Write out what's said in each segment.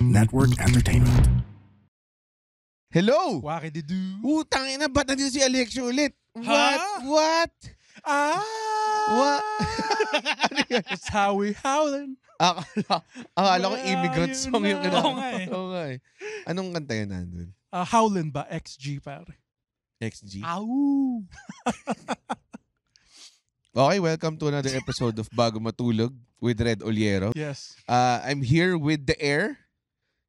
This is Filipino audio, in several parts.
Network Entertainment. Hello! Wakididu. Utang ina, ba't nandito si Alexio ulit? Ha? What? What? Ano yun? That's how we howlin'. Akala ko Well, immigrant yun song yung na. kinaka. Oo nga eh. Oo nga eh. Anong kanta yun nandun? Howlin' ba? XG, pare. XG? Ow! Okay, welcome to another episode of Bago Matulog with Red Oliero. Yes. I'm here with the air.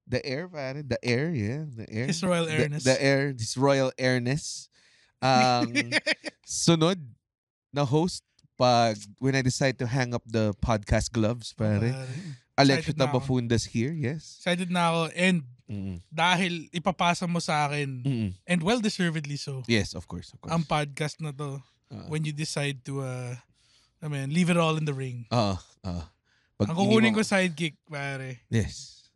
The air, pare. The air, yeah. The air. His royal airness. The air. His royal airness. Sunod na host when I decide to hang up the podcast gloves, pare. Alexio Excited na ako. Tabafundas here, yes. Excited na ako. And Mm-mm. dahil ipapasa mo sa akin, Mm-mm. and well-deservedly so, Yes, of course. ang podcast na to, Uh, when you decide to, leave it all in the ring. pag Ang kukunin iniwan- ko sidekick, pare, Yes.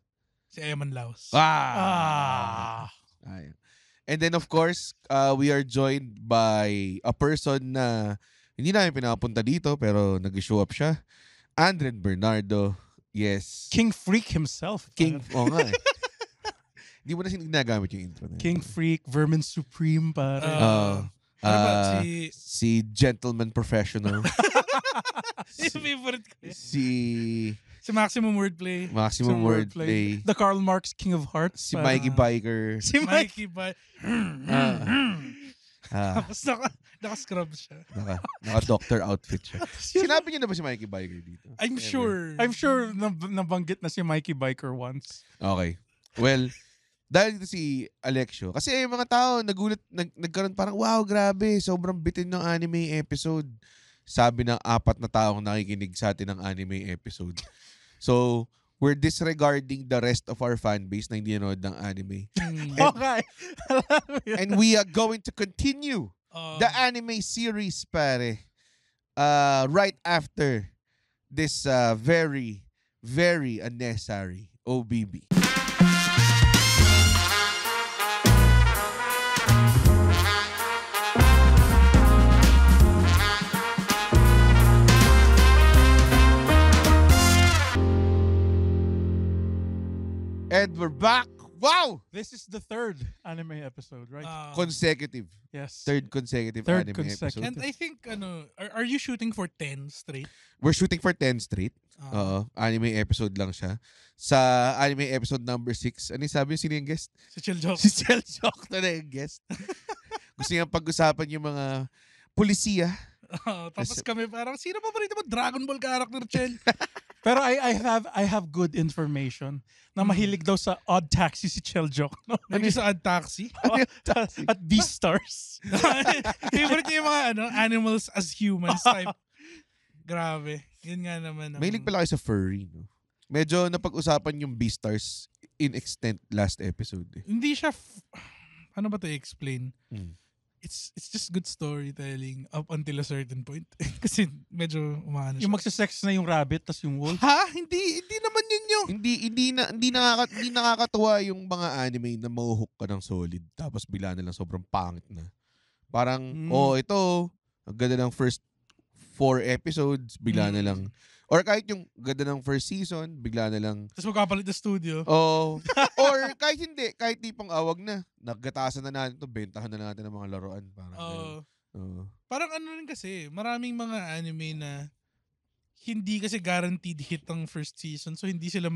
si Eman Laos. Ayan. And then of course, we are joined by a person na hindi namin pinapunta dito pero nag-show up siya. Andren Bernardo. Yes. King Freak himself. King. pare. Oo nga eh. Hindi mo na ginagamit yung intro na yun. King Freak, Vermin Supreme, pare. Ano ba, Si Gentleman Professional. yung favorite ko. si Si Maximum Wordplay. Maximum Wordplay. The Karl Marx King of Hearts. Si pare. Mikey Biker. Si Mikey ba? Tapos naka-scrub siya. Naka-doctor outfit siya. Sinabi niyo na ba si Mikey Biker dito? I'm sure. I'm sure nabanggit na si Mikey Biker once. Okay. Well, dahil dito si Alexio, kasi yung mga tao nagulat, nagkaroon parang, wow, grabe, sobrang bitin ng anime episode. Sabi ng 4 na taong nakikinig sa atin ng anime episode. So, we're disregarding the rest of our fan base na hindi nanood ng anime. Okay. And we are going to continue the anime series, pare, right after this very, very unnecessary OBB. And we're back. Wow! This is the third anime episode, right? Consecutive. Yes. Third consecutive Third anime consecutive. episode. And I think, are you shooting for 10 straight? We're shooting for 10 straight. Oo. Anime episode lang siya. Sa anime episode number 6, ano yung sabi? Sino yung guest? Si Chill Joke. Si Chel Chok na yung guest. Gusto niya pag-usapan yung mga pulisiya. Tapos kami parang, sino pa rito mo? Dragon Ball character, Chill. Pero I have good information na mahilig daw sa Odd Taxi si Cheljok. No? Ano sa Ad Taxi? At Beastars. Favorite niya yung mga animals as humans type. Grabe. Yun nga naman. Mahilig pala kayo sa furry, no? Medyo napag-usapan yung Beastars in extent last episode. Eh. Hindi siya, ano ba to i-explain? Mm. It's just good storytelling up until a certain point. Kasi medyo umano siya. Yung magsasex na yung rabbit tas yung wolf. Ha? Hindi naman yun yung... Hindi nakakatuwa yung mga anime na mahuhook ka ng solid tapos bila na lang sobrang pangit na. Parang, ito, ang ganda ng first 4 episodes, bila na lang. Or kahit yung ganda ng first season, bigla na lang. Tapos magkapalit na studio. Oh. Or kahit hindi, kahit di pang awag na. Naggatasan na natin to, bentahan na natin ng mga laruan. Parang, Parang ano rin kasi, maraming mga anime na hindi kasi guaranteed hit ang first season, so hindi sila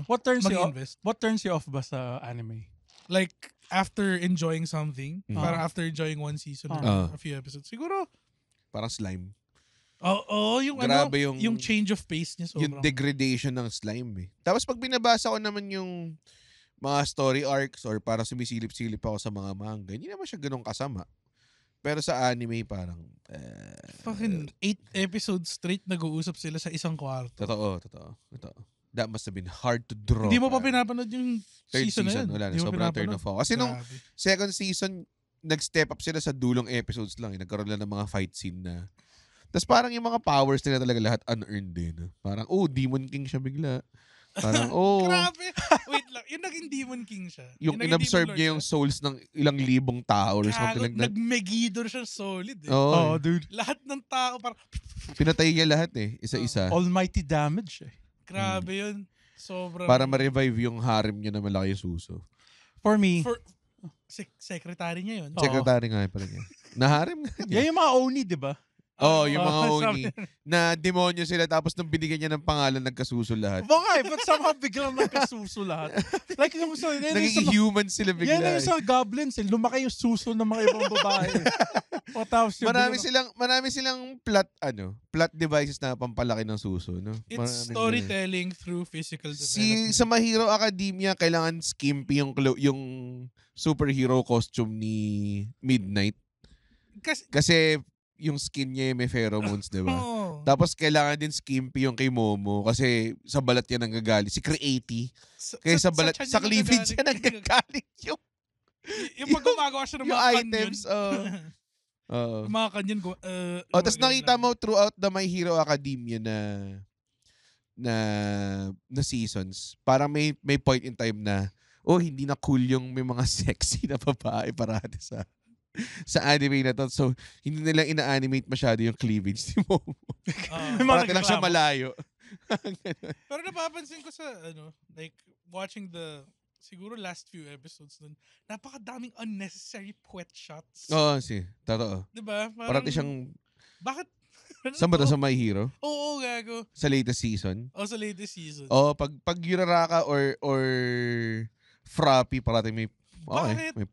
What turns you off ba sa anime? Like, after enjoying something, parang after enjoying one season or a few episodes, siguro, parang slime. yung Grabe yung change of pace niya sobrang. Yung degradation ng slime eh. Tapos pag binabasa ko naman yung mga story arcs or parang sumisilip-silip ako sa mga manga, hindi naman siya ganun kasama. Pero sa anime parang... fucking 8 episodes straight nag-uusap sila sa isang kwarto. Totoo. That must have been hard to draw. Hindi mo pa pinapanood yung third season na yun. Wala na. Hindi mo Sobrang turn pinapanood. off ako. Kasi nung Grabe. second season, nag-step up sila sa dulong episodes lang. Nagkaroon lang ng mga fight scene na... Tapos parang yung mga powers nila talaga lahat unearned din. Parang, Demon King siya bigla. Parang, Grabe. Wait lang. Yung naging Demon King siya. yung naging inabsorb Demon niya Lord yung souls ng ilang libong tao or something like that. Nag-Megiddo siya solid eh. Oo. Dude. Lahat ng tao parang Pinatay niya lahat eh. Isa-isa. Almighty damage eh. grabe yun. Sobrang... Para ma-revive yung harem niya na malaki yung suso. For me, Secretary niya yun. Oo. Secretary nga pala niya. Naharem nga niya. yan yung mga Oni, di ba? Yung mga sabi- Oni na demonyo sila tapos nung binigyan niya ng pangalan, nagkasuso lahat. Bakit? Ba't somehow biglang nagkasuso lahat? Like yung sa... Naging human sila bigla. Yan yung sa goblins. Lumaki yung suso ng mga ibang babae. O tapos yung Marami silang plot devices na pampalaki ng suso, no? It's Maraming storytelling through physical development. sa My Hero Academia, kailangan skimpy yung superhero costume ni Midnight. Kasi yung skin niya may pheromones, di ba? Oo. Tapos kailangan din skimpy yung kay Momo kasi sa balat niya nanggagaling. Si Creaty. Kaya sa balat, sa cleavage niya nanggagaling yung pag gumagawa siya ng yung mga items. Yung mga kanyon. Tapos nakita mo throughout the My Hero Academia na seasons, parang may point in time na hindi na cool yung may mga sexy na babae parati sa anime na to. So, hindi nila ina-animate masyado yung cleavage ni Momo. Parati lang siya malayo. Pero napapansin ko sa, watching siguro last few episodes nun, napakadaming unnecessary puwet shots. Totoo. Diba? Parati siyang, bakit? saan ba sa My Hero? Oo, gago. Sa latest season? Sa latest season. Pag Yuraraka or Frappy, parati may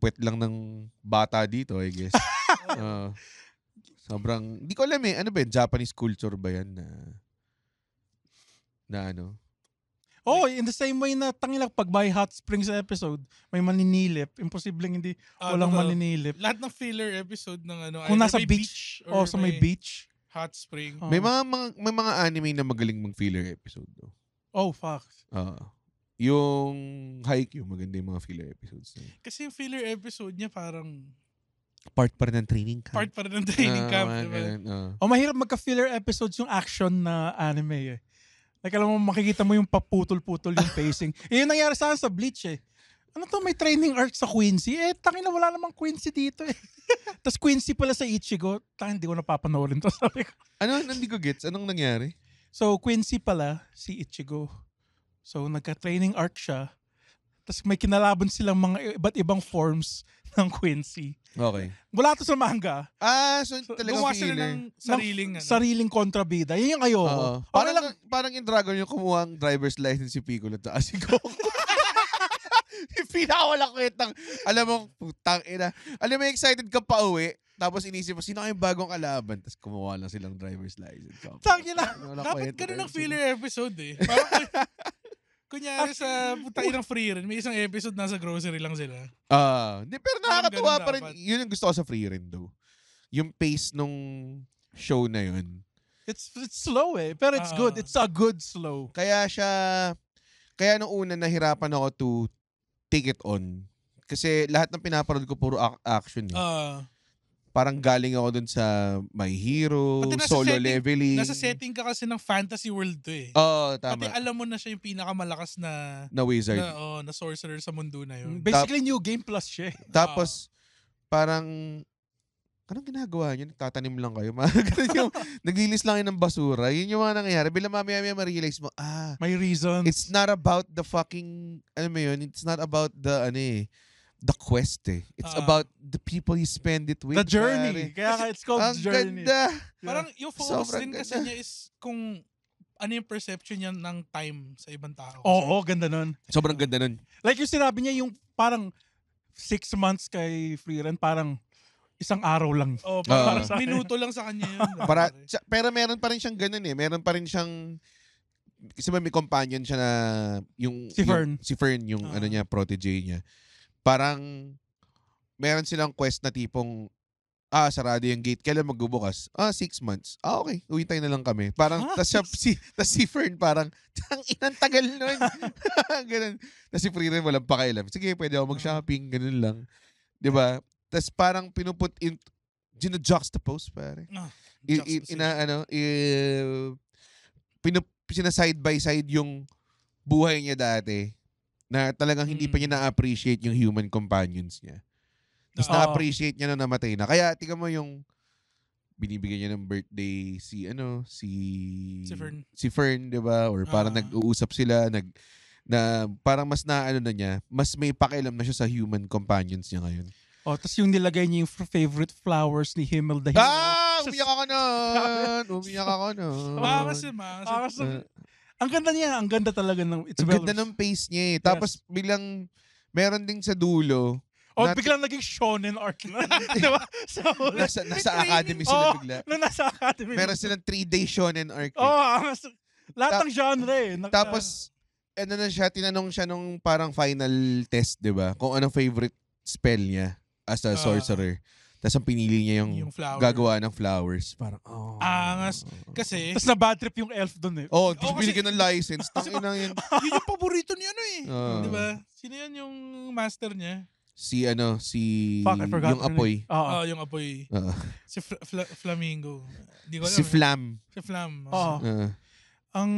puwet lang ng bata dito, I guess. Sobrang, hindi ko alam ano ba yun, Japanese culture ba yan na ano? In the same way na pag may Hot Springs episode, may maninilip, imposibleng hindi walang maninilip. Lahat ng filler episode ng kung nasa may beach or sa may beach. Hot spring. May mga anime na magaling mag-filler episode. Fuck. Yung Haikyuu, maganda yung mga filler episodes. Kasi yung filler episode niya parang part pa rin ng training camp. Part pa rin ng training camp. Diba? Mahirap magka-filler episodes yung action na anime eh. Like alam mo, makikita mo yung paputol-putol yung pacing. Yung nangyari sa akin sa Bleach eh. Ano to, may training arc sa Quincy? Tangina, wala namang Quincy dito eh. Tapos Quincy pala sa Ichigo. Hindi ko napapanoorin to. Sabi ko. Hindi ko gets. Anong nangyari? So, Quincy pala si Ichigo. So, nagka-training arc siya. Tapos may kinalaban silang mga iba't ibang forms ng Quincy. Okay. Wala to sa manga. So talagang gumawa sila filler. ng sariling kontrabida. Yan yung ayoko. Parang in Dragon yung kumuha ang driver's license si Piccolo at si Goku. Yung pinakawalang kwentang, alam mo, putang ina. Alam mo, excited ka pa uwi. Tapos inisip mo, sino kayong bagong kalaban? Tapos kumuha lang silang driver's license. Tangina. Dapat ganun ang filler episode eh. Parang, kunyari sa putang ng free rin, may isang episode nasa grocery lang sila. Pero nakakatuwa pa rin. Yun yung gusto ko sa free rin though. Yung pace nung show na yun. It's slow eh. Pero it's good. It's a good slow. Kaya nung una nahirapan ako to take it on. Kasi lahat ng pinapanood ko puro action eh. Parang galing ako dun sa My Hero, Solo Leveling. Nasa setting ka kasi ng fantasy world to eh. Tama. Pati alam mo na siya yung pinakamalakas na wizard. Na sorcerer sa mundo na yun. Basically, new game plus siya. Tapos, parang, anong ginagawa niyo? Nagtatanim lang kayo. Naglilis lang kayo ng basura. Yun yung mga nangyayari. Bila mamaya ma-realize mo, may reasons. It's not about the fucking, it's not about the quest eh. It's about the people you spend it with. The journey. Kaya it's called journey. Ganda. Parang yung focus din kasi niya is kung ano yung perception niya ng time sa ibang tao. Oo, ganda nun. Sobrang ganda nun. Like yung sinabi niya, yung parang 6 months kay Freerun, parang isang araw lang. Parang minuto lang sa kanya yun. Pero meron pa rin siyang ganun eh. Meron pa rin siyang, kasi may companion siya na yung si Fern. Si Fern yung protege niya. Parang meron silang quest na tipong sarado yung gate. Kailan magbubukas? 6 months. Okay. Uwintay na lang kami. Parang, tas si Fern parang, inang tagal nun. Ganun. Tas si Freerun walang pakialam. Sige, pwede ako mag-shopping. Ganun lang. Diba? Tas parang pinuput in, juxtapose pare. Sina side by side yung buhay niya dati na talagang hindi pa niya na-appreciate yung human companions niya. Tapos na-appreciate niya na namatay na. Kaya, tingnan mo yung binibigyan niya ng birthday si Fern. Si Fern, 'di ba? Or parang Ah. nag-uusap sila, na parang mas naano na niya, mas may pakialam na siya sa human companions niya ngayon. Oh, tapos yung nilagay niya yung favorite flowers ni Himmel the Hero. Umiyak ako nun! Umiyak ako nun. Makas. Ang ganda niya, ang ganda talaga ng It's Ang Well ganda ng pace niya eh. Tapos bilang meron ding sa dulo. Oh, Nat- biglang naging shonen arc na. Di ba? So, Nasa academy sila bigla. nung nasa academy. Meron silang 3-day shonen arc. Eh. Lahat ng genre eh. Tapos, na siya, tinanong siya nung parang final test, di ba? Kung anong favorite spell niya as a sorcerer. Tapos ang pinili niya yung flower. gagawa ng flowers. Parang, Angas. Kasi, Tapos na bad trip yung elf dun eh. Tapos binigyan ng license. Tangina yun. yun yung paborito niya Oo. Di ba? Sino yan yung master niya? Si Fuck, I forgot yung her apoy. name. Oo. Yung apoy. Oo. Si Flamingo. Di ko alam. Si Flam. Si Flam. Oo. Ang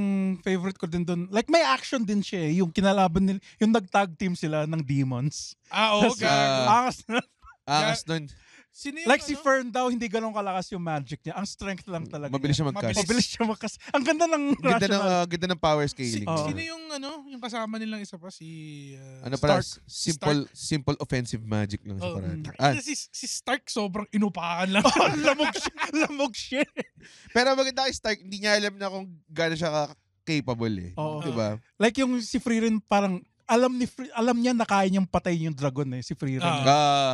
favorite ko din dun, like may action din siya eh. Yung kinalaban nila, yung nag-tag team sila ng demons. Oo, Tas, gago. angas na. Angas nun. Sino yung Like si Fern daw, hindi ganun kalakas yung magic niya. Ang strength lang talaga. Mabilis siya mag-cast. Mabilis siya magkas. Ang ganda ng rational. Ganda ng power scaling. Sino yung yung kasama nilang isa pa? Si Ano pala? Stark. Simple offensive magic lang siya Oh, parang. si Stark sobrang inupakan lang. Lamog siya. Pero maganda kay Stark, hindi niya alam na kung gaano siya capable eh. Oo. Diba? Like yung si Frieren parang alam niya na kaya niyang patayin yung dragon eh, si Frieren.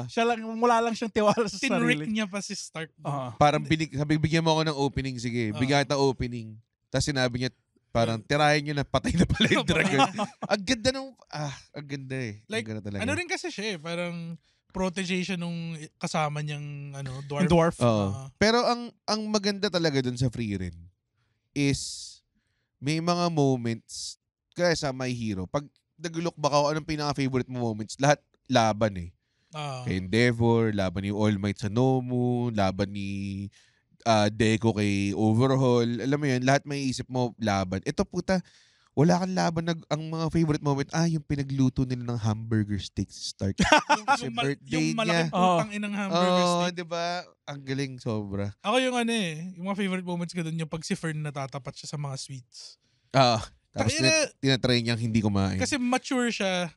Siya lang, wala lang siyang tiwala sa Tinrick sarili. niya pa si Stark. Parang sabi, bigyan mo ako ng opening, sige. Bigyan kita opening. Tapos sinabi niya, parang tirahin niyo na patay na pala yung dragon. Ang ganda ang ganda eh. Like, ang ganda talaga. ano rin kasi siya eh, parang protege siya nung kasama niyang dwarf. Yung dwarf. Oo. Pero ang maganda talaga dun sa Frieren is may mga moments kaya sa My Hero. Pag nag-look back ako, anong pinaka-favorite mo moments? Lahat laban eh. Kay Endeavor, laban ni All Might sa Nomu, laban ni Deco kay Overhaul. Alam mo yun, lahat may isip mo laban. Ito puta, wala kang laban. Ang mga favorite moment, yung pinagluto nila ng hamburger steak si Stark. Kasi birthday yung malaking niya. putang inang hamburger steak. Diba? Ang galing, sobra. Ako yung yung mga favorite moments ko dun, yung pag si Fern natatapat siya sa mga sweets. Tapos tinatry niyang hindi kumain. Kasi mature siya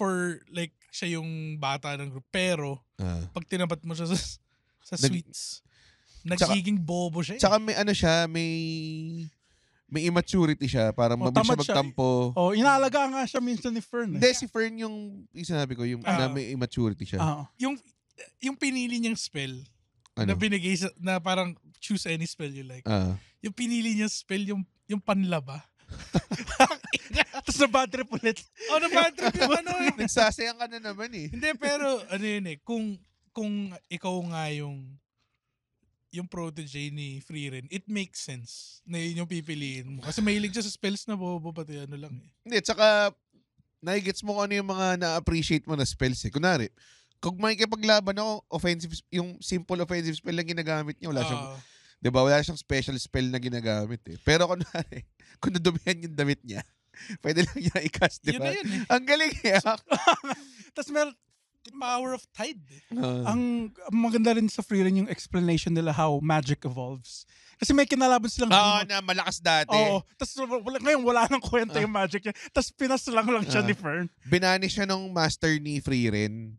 for like siya yung bata ng group. Pero pag tinapat mo siya sa sweets, nagiging bobo siya. Tsaka may may immaturity siya. Parang mabilis siya magtampo. Inaalaga nga siya minsan ni Fern. Hindi, si Fern yung sinabi ko, yung na may immaturity siya. Yung pinili niyang spell na binigay na parang choose any spell you like. Yung pinili niyang spell yung panlaba. Tapos na bad trip ulit. Na bad trip yung Nagsasayang ka na naman eh. Hindi, pero yun eh, kung ikaw nga yung protege ni Frieren, it makes sense na yun yung pipiliin mo. Kasi mahilig siya sa spells na bobo, pati lang eh. Hindi, tsaka nagigets mo kung ano yung mga na-appreciate mo na spells eh. Kunwari, kung makikipaglaban ako, yung simple offensive spell lang ginagamit niya, wala siyang, diba, wala siyang special spell na ginagamit eh. Pero kunwari, kung nadumihan yung damit niya, pwede lang niya i-cast, diba? Yun eh. Ang galing eh. Tapos meron, power of tide eh. Ang maganda rin sa Frieren yung explanation nila how magic evolves. Kasi may kinalaban silang na malakas dati. Tapos ngayon wala nang kwenta yung magic niya. Tapos pinaslang lang siya ni Fern. Binani siya ng master ni Frieren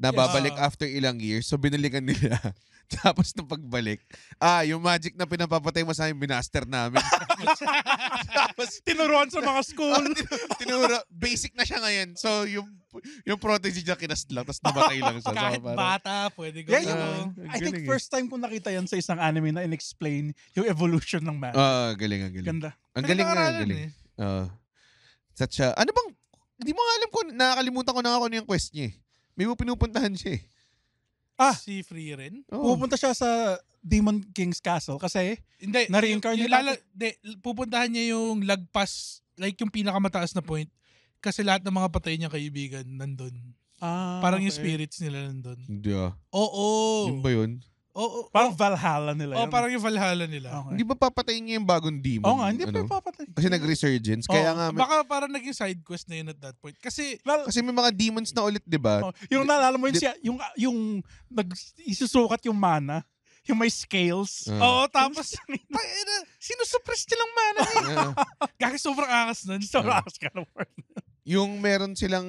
na babalik after ilang years. So binalikan nila. Tapos nung pagbalik, yung magic na pinapapatay mo sa amin, binaster namin. Tapos tinuruan sa mga school. Basic na siya ngayon. So yung protege niya kinast lang, tapos namatay lang siya. Kahit so, bata, pwede ko. I think first time ko nakita yan sa isang anime na in-explain yung evolution ng magic. Galing. Ganda. Ang galing. Ano bang, hindi mo alam kung, nakakalimutan ko na ako yung quest niya eh. May pinupuntahan siya eh. Si Frieren? Pupunta siya sa Demon King's Castle kasi hindi, na-reincarnate pupuntahan niya yung lagpas, like yung pinakamataas na point, kasi lahat ng mga patay niyang kaibigan nandun. Parang yung spirits nila nandun. Hindi Oo. Yung ba yun? Oo. Parang Valhalla nila yun. Parang yung Valhalla nila. Okay. Hindi ba papatayin niya yung bagong demon? Hindi pa papatay. Kasi nag-resurgence. Kaya nga, baka parang naging side quest na yun at that point. Kasi may mga demons na ulit, di ba? Yung naalala mo yun siya, yung isusukat yung mana, Yung may scales. Oo, tapos, sinusuppress niya lang mana. Ah. Kaya sobrang angas nun. Sobrang akas ka naman. Yung meron silang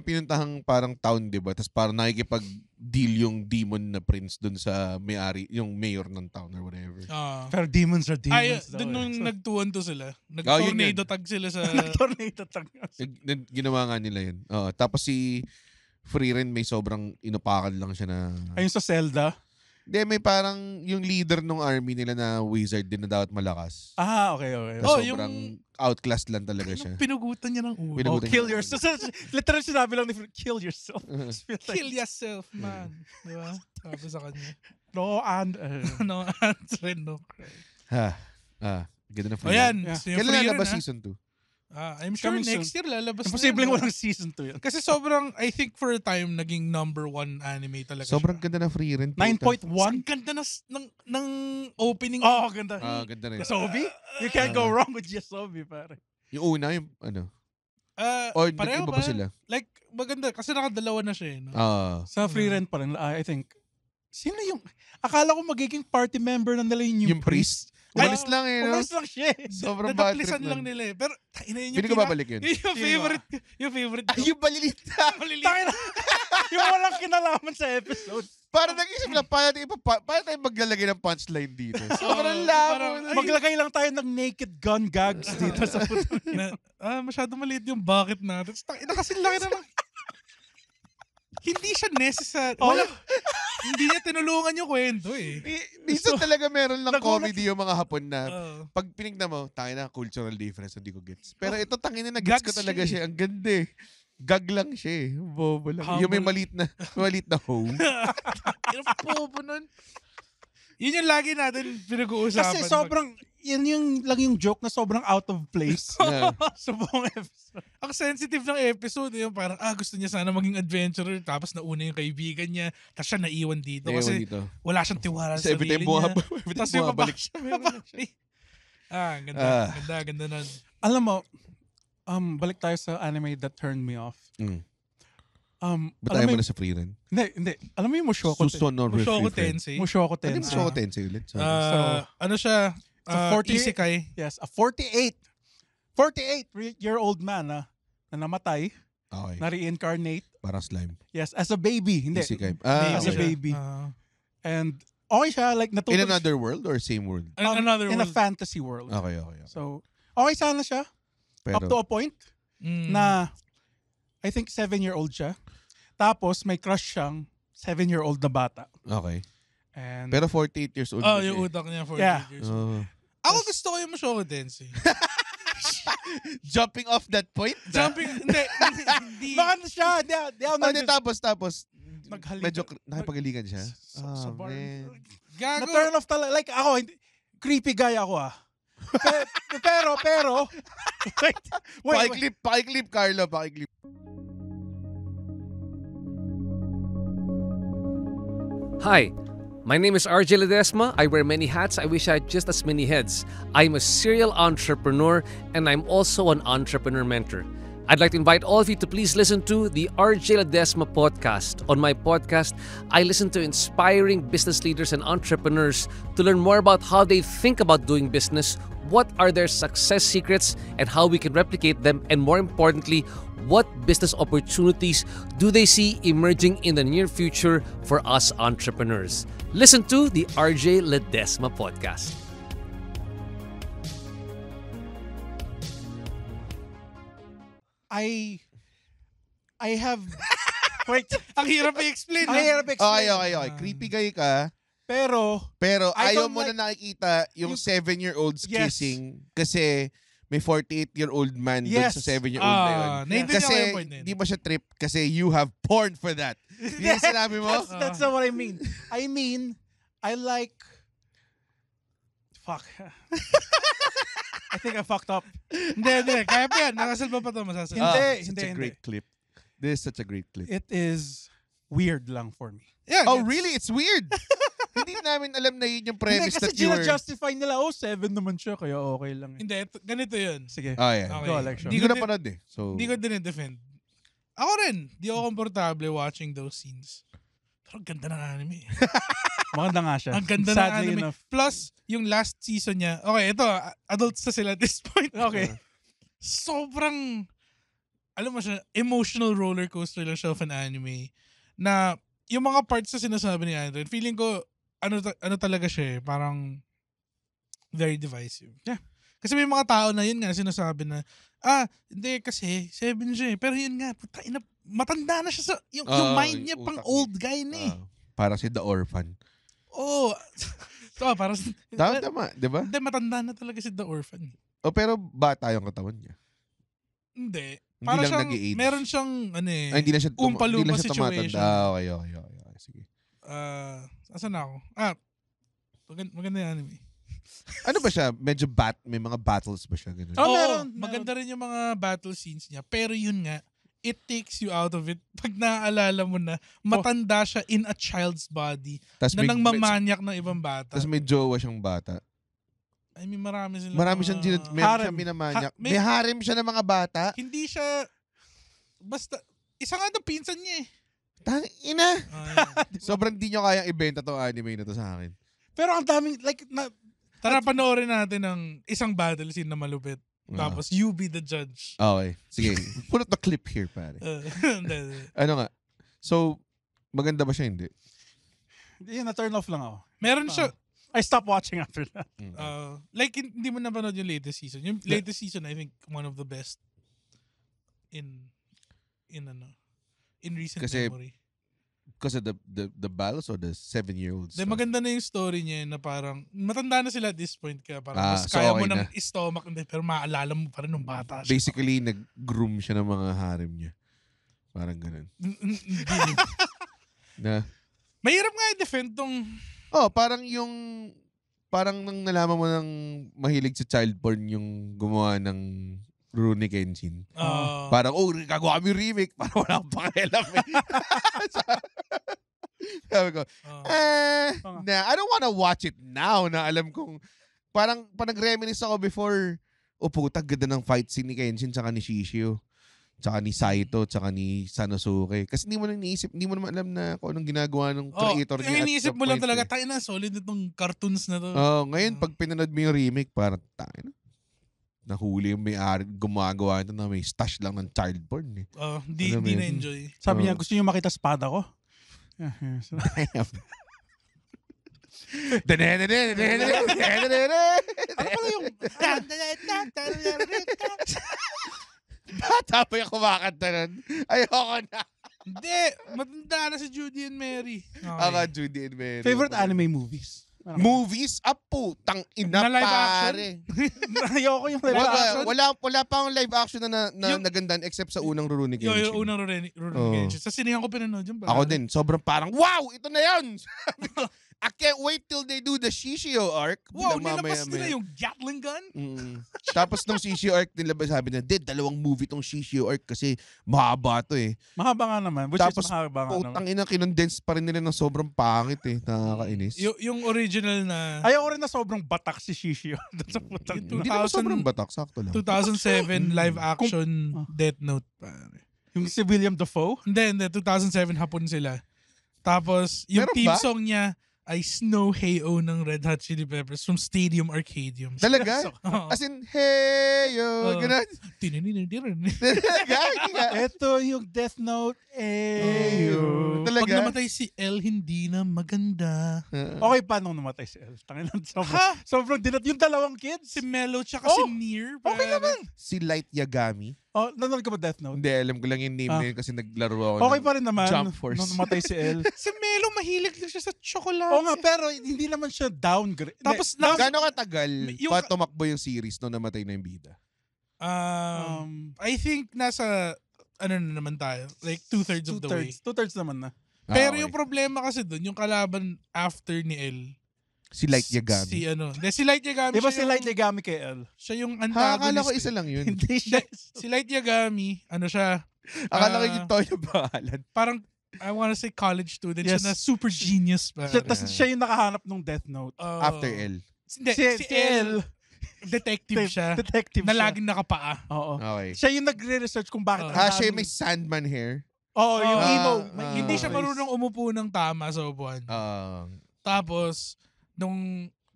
pinuntahang parang town, di ba? Tapos parang nakikipag-deal yung demon na prince dun sa may-ari, yung mayor ng town or whatever. Pero demons are Ay, demons. dun nung nagtuwan to sila. yun Nag-tornado yun. tag sila sa... Tornado tag. Ginawa nga nila yun. Oo. Tapos si Frieren may sobrang inupakan lang siya na... Ayun sa Zelda. Hindi, may parang yung leader ng army nila na wizard din na dapat malakas. Okay. Na Oh, sobrang outclassed lang talaga siya. Pinugutan niya ng ulo. Pinugutan Kill niya. yourself. Literal sinabi lang ni kill yourself. Kill yourself, man. Diba? Sabi sa kanya. No, and... No answer, no cry. Ganda na O yan. Yeah. So yung Kailan Frieren, lalabas ha? season 2? I'm sure Coming next year lalabas Imposibleng na yan. walang season 2 yun. Kasi sobrang, I think for a time, naging number 1 anime talaga Sobrang siya. ganda na Frieren. 9.1? Ang ganda ng opening. Oo, ganda. Ganda rin. Yasobi? You can't go wrong with Yasobi, pare. Yung una, yung ano. Or Pareho nag-iba ba? ba sila? Like, maganda. Kasi nakadalawa na siya. No? Sa free rent pa rin, I think. Sino yung... Akala ko magiging party member na nila yung priest. Umalis lang no? Umalis lang siya eh. Sobrang bad trip Nadaplisan lang nila eh. Pero, ina yun Pili ko babalik yun. Yung favorite. Yung favorite. Yung balilita. Tangina. Yung walang kinalaman sa episode. Para nag-isip lang, paano tayo maglalagay ng punchline dito? Sobrang parang, labo. Maglagay lang tayo ng naked gun gags dito sa puto. Masyado maliit yung bakit natin. Kasi laki na lang. Hindi siya necessary. Hindi niya tinulungan yung kwento eh. Minsan talaga meron lang nagulat- comedy yung mga Hapon na pag pinignan mo, tangina cultural difference, hindi ko gets. Pero ito tangina na gets ko Gags talaga siya siya. Ang ganda eh. Gag lang siya eh. Bobo lang. Yung may maliit na hoe. Yung popo nun. Yun yung lagi natin pinag-uusapan. Kasi sobrang, yan yung lang yung joke na sobrang out of place. Yeah. Sa buong episode. Ang sensitive ng episode, yung parang, gusto niya sana maging adventurer, tapos nauna yung kaibigan niya, tapos siya naiwan dito. Ewan Kasi dito. wala siyang tiwala sa Kasi every sarili time niya. every time Tapos yung bumabalik baba- siya, meron lang siya. Ganda nun. Alam mo, balik tayo sa anime that turned me off. Ba't alam ayaw mo mo na sa free run? Hindi. Alam mo yung Mushoku Susunod Mushoku Tensei. Mushoku Ano yung Tensei. Mushoku Tensei ulit? Sorry. Ano siya? So, 40 Isekai. Yes, a 48-year-old man na namatay, Okay. na reincarnate. Parang slime. Yes, as a baby. Hindi. Isekai. As a Okay. baby. And okay siya, like In natutulog another world or same world? Another in a world. fantasy world. Okay. So, okay sana siya. Up to Pero, a point Mm. na I think 7-year-old siya. Tapos may crush siyang 7-year-old na bata. okay. And Pero 48 years old. na siya Yung eh. utak niya for Yeah. years. Oh. Ako gusto ko yung Mushoku Tensei. Jumping off that point? Hindi. Bakit siya? Di ako Hindi, tapos Naghalikan. medyo nakipagalikan siya. Sa bar. Man. Gago. Na-turn off talaga. Like ako, creepy guy ako pero, wait. Pakiklip, Carlo, pakiklip. Hi, my name is RJ Ledesma. I wear many hats. I wish I had just as many heads. I'm a serial entrepreneur and I'm also an entrepreneur mentor. I'd like to invite all of you to please listen to the RJ Ledesma podcast. On my podcast, I listen to inspiring business leaders and entrepreneurs to learn more about how they think about doing business, what are their success secrets, and how we can replicate them, and more importantly, what business opportunities do they see emerging in the near future for us entrepreneurs. Listen to the RJ Ledesma podcast. I have wait. Ang hirap i-explain. Ang hirap explain. Okay. Creepy guy ka, Pero pero I ayaw don't mo like- na nakikita yung Yung- 7-year-olds Yes. kissing kasi may 48-year-old man dun Yes. sa 7-year-old na yun. Naintindihan ko Kasi yung point na yun. di ba siya trip kasi you have porn for that. Hindi yung sinabi mo? that's not what I mean. I mean, I like fuck. I think I fucked up. Hindi. Kaya pa yan. Nakasalba pa ito. Masasalba. Hindi. Such a great clip. This is such a great clip. It is weird lang for me. Yeah, Oh, really? It's weird. Hindi namin alam na yun yung Hindi, premise kasi that you were... justify nila, 7 naman siya, kaya okay lang. Hindi. Ganito yun. Sige. Oh, yeah. Okay. Go, Alexio. Hindi ko napanood eh. So, Hindi ko din defend. Ako rin. Di ako komportable watching those scenes. Pero ang ganda ng anime. Maganda nga siya. Ang ganda ng Sadly anime. enough. Plus, yung last season niya, okay, ito, adults na sila at this point. Okay. Sobrang, alam mo siya, emotional roller coaster lang siya of an anime. Na, yung mga parts na sinasabi ni Andrew, feeling ko, ano talaga siya eh, parang very divisive. Yeah. Kasi may mga tao na yun nga sinasabi na, hindi kasi 7 siya eh. Pero yun nga, matanda na siya sa, yung mind niya pang utak old niya. guy na eh. Para si The Orphan. Oo. So, parang, Tama, di ba? hindi, matanda na talaga si The Orphan. O pero bata yung katawan niya. Hindi. Hindi Para lang siyang, nag-i-age. meron siyang, ano eh, Ay, hindi na siya Oompa-Loompa hindi na siya situation. tumatanda. Okay. Sige. Asan na ako? Maganda yung anime. Ano ba siya? Medyo may mga battles ba siya? Ganun? Oh, Oo, meron. maganda rin yung mga battle scenes niya. Pero yun nga, it takes you out of it pag naaalala mo na matanda siya in a child's body Tas na nang mamanyak ng ibang bata. Tapos may jowa siyang bata. I mean, marami sila. Marami siyang meron Harem. siyang minamanyak. May- May harem siya ng mga bata. Hindi siya, basta, isa nga na pinsan niya eh. Ina. Yun. Sobrang di nyo kayang ibenta tong anime na to sa akin. Pero ang daming, Tara, panoorin natin ng isang battle scene na malupit. Tapos, you be the judge. Okay. Sige. Pull out the clip here, pare. Hindi. Ano nga? So, maganda ba siya? Hindi. hindi, na-turn off lang ako. Meron siya, I stopped watching after that. like, hindi mo napanood yung latest season. Yung latest season, I think, one of the best in recent Kasi, memory. Because of the battles or the 7-year-olds? Then maganda na yung story niya na parang, matanda na sila at this point kaya parang mas so kaya mo okay ng na. stomach, pero maalala mo pa rin nung bata siya. Basically, nag-groom siya ng mga harem niya. Parang ganun. Hindi. Na, Mahirap nga i-defend tong, parang nang nalaman mo ng mahilig sa child porn yung gumawa ng Rurouni Kenshin. Parang, gagawa kami remake. Parang wala akong pakialam eh. Sabi ko, I don't wanna watch it now na alam kong, parang nag-reminisce ako before, puta, ganda ng fight scene ni Kenshin tsaka ni Shishio. Tsaka ni Saito, tsaka ni Sanosuke. Kasi hindi mo naman alam na kung anong ginagawa ng creator niya. Yung iniisip mo lang talaga, Eh. tayo na, solid itong cartoons na to. Ngayon, pag pinanood mo yung remake, parang tayo na. Nahuli yung may-ari, gumagawa ito na may stash lang ng child porn. Eh. Di Alam mo yun? na-enjoy. Sabi niya, gusto niyo makita espada ko? So, Ano pala yung... Bata pa yung kumakanta nun. Ayoko na. Hindi, matanda na si Judy and Mary. Aka Judy and Mary. favorite anime movies? Movies? Putang ina, Na live pare. Ayoko yung live action. Wala pa akong live action na nagandahan except sa unang Rurouni Kenshin. Yung unang Rurouni Kenshin. Sa sinihan ko pinanood yun. Ako din. Sobrang parang, wow! Ito na yun! Sabi ko, I can't wait till they do the Shishio arc. Wow, Bilang nilabas mamaya-maya. nila yung Gatling gun? Tapos nung Shishio arc nilabas, sabi na, 2 movie tong Shishio arc kasi mahaba to eh. Mahaba nga naman. Which Tapos, is mahaba nga naman. putang ina, kinondense pa rin nila ng sobrang pangit eh. Nakakainis. Yung original na Ayoko rin na sobrang batak si Shishio. Doon sa putang Yung Hindi naman sobrang batak, sakto lang. 2007 live action Death Note. Pare. Yung si William Dafoe. Hindi. 2007 hapon sila. Tapos, yung Meron theme ba? song niya ay Snow Hey-O ng Red Hot Chili Peppers from Stadium Arcadium. Talaga? Oo. As in, hey, yo, ganun. Talaga? Hindi nga. Ito yung Death Note. Eyo. Pag Talaga? namatay si Elle, hindi na maganda. Okay pa nung namatay si El. Tangin lang. Sobrang dinat. Yung dalawang kids. Si Mello tsaka si Nier. Okay naman. Si Light Yagami. Oh, nanonood ka ba Death Note? Hindi, alam ko lang yung name na yun kasi naglaro ako. Okay ng pa rin naman. Jump Force. Nung namatay si El. Si Mello, mahilig lang siya sa chocolate. Oo nga, pero hindi naman siya downgrade. Tapos, Gano'ng katagal Yung- pa tumakbo yung series nung namatay na yung bida? I think nasa, ano na naman tayo, like 2/3 of the way. Two-thirds naman na. Pero okay. yung problema kasi dun, yung kalaban after ni Elle, Si Light Yagami. si Light Yagami. Di ba si siya Light Yagami kay El? Siya yung Akala antagonist. ko isa lang yun. Hindi siya. Si Light Yagami, ano siya, Akala ko yung Toyo pangalan. parang, I wanna say college student. Yes. Siya na super genius pa. Siya yung nakahanap ng Death Note. After L. Hindi, si Si El. detective siya. Detective Na siya. laging nakapaa. Oo. Okay. Siya yung nagre-research kung bakit. Oh. ang Siya daming- may Sandman hair. Oo, yung Ah, emo. ah, Hindi siya face. marunong umupo ng tama sa upuan. Ah, Tapos,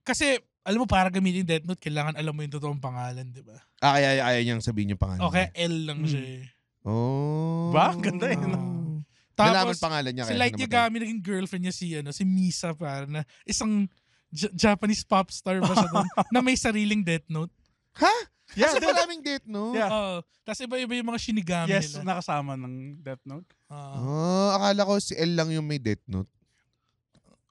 kasi, alam mo, para gamitin Death Note, kailangan alam mo yung totoong pangalan, di ba? kaya niyang sabihin yung pangalan. Okay, L lang siya eh. Oh. Ba? Ganda yun, Nalaman Tapos, pangalan niya si kaya Light namatay. Yagami, naging girlfriend niya si Misa, para na isang Japanese pop star ba siya doon, na may sariling Death Note. Ha? Yeah, Kasi maraming Death Note? Yeah. Tapos iba-iba yung mga shinigami Yes, nila. nakasama ng Death Note. Akala ko si L lang yung may Death Note.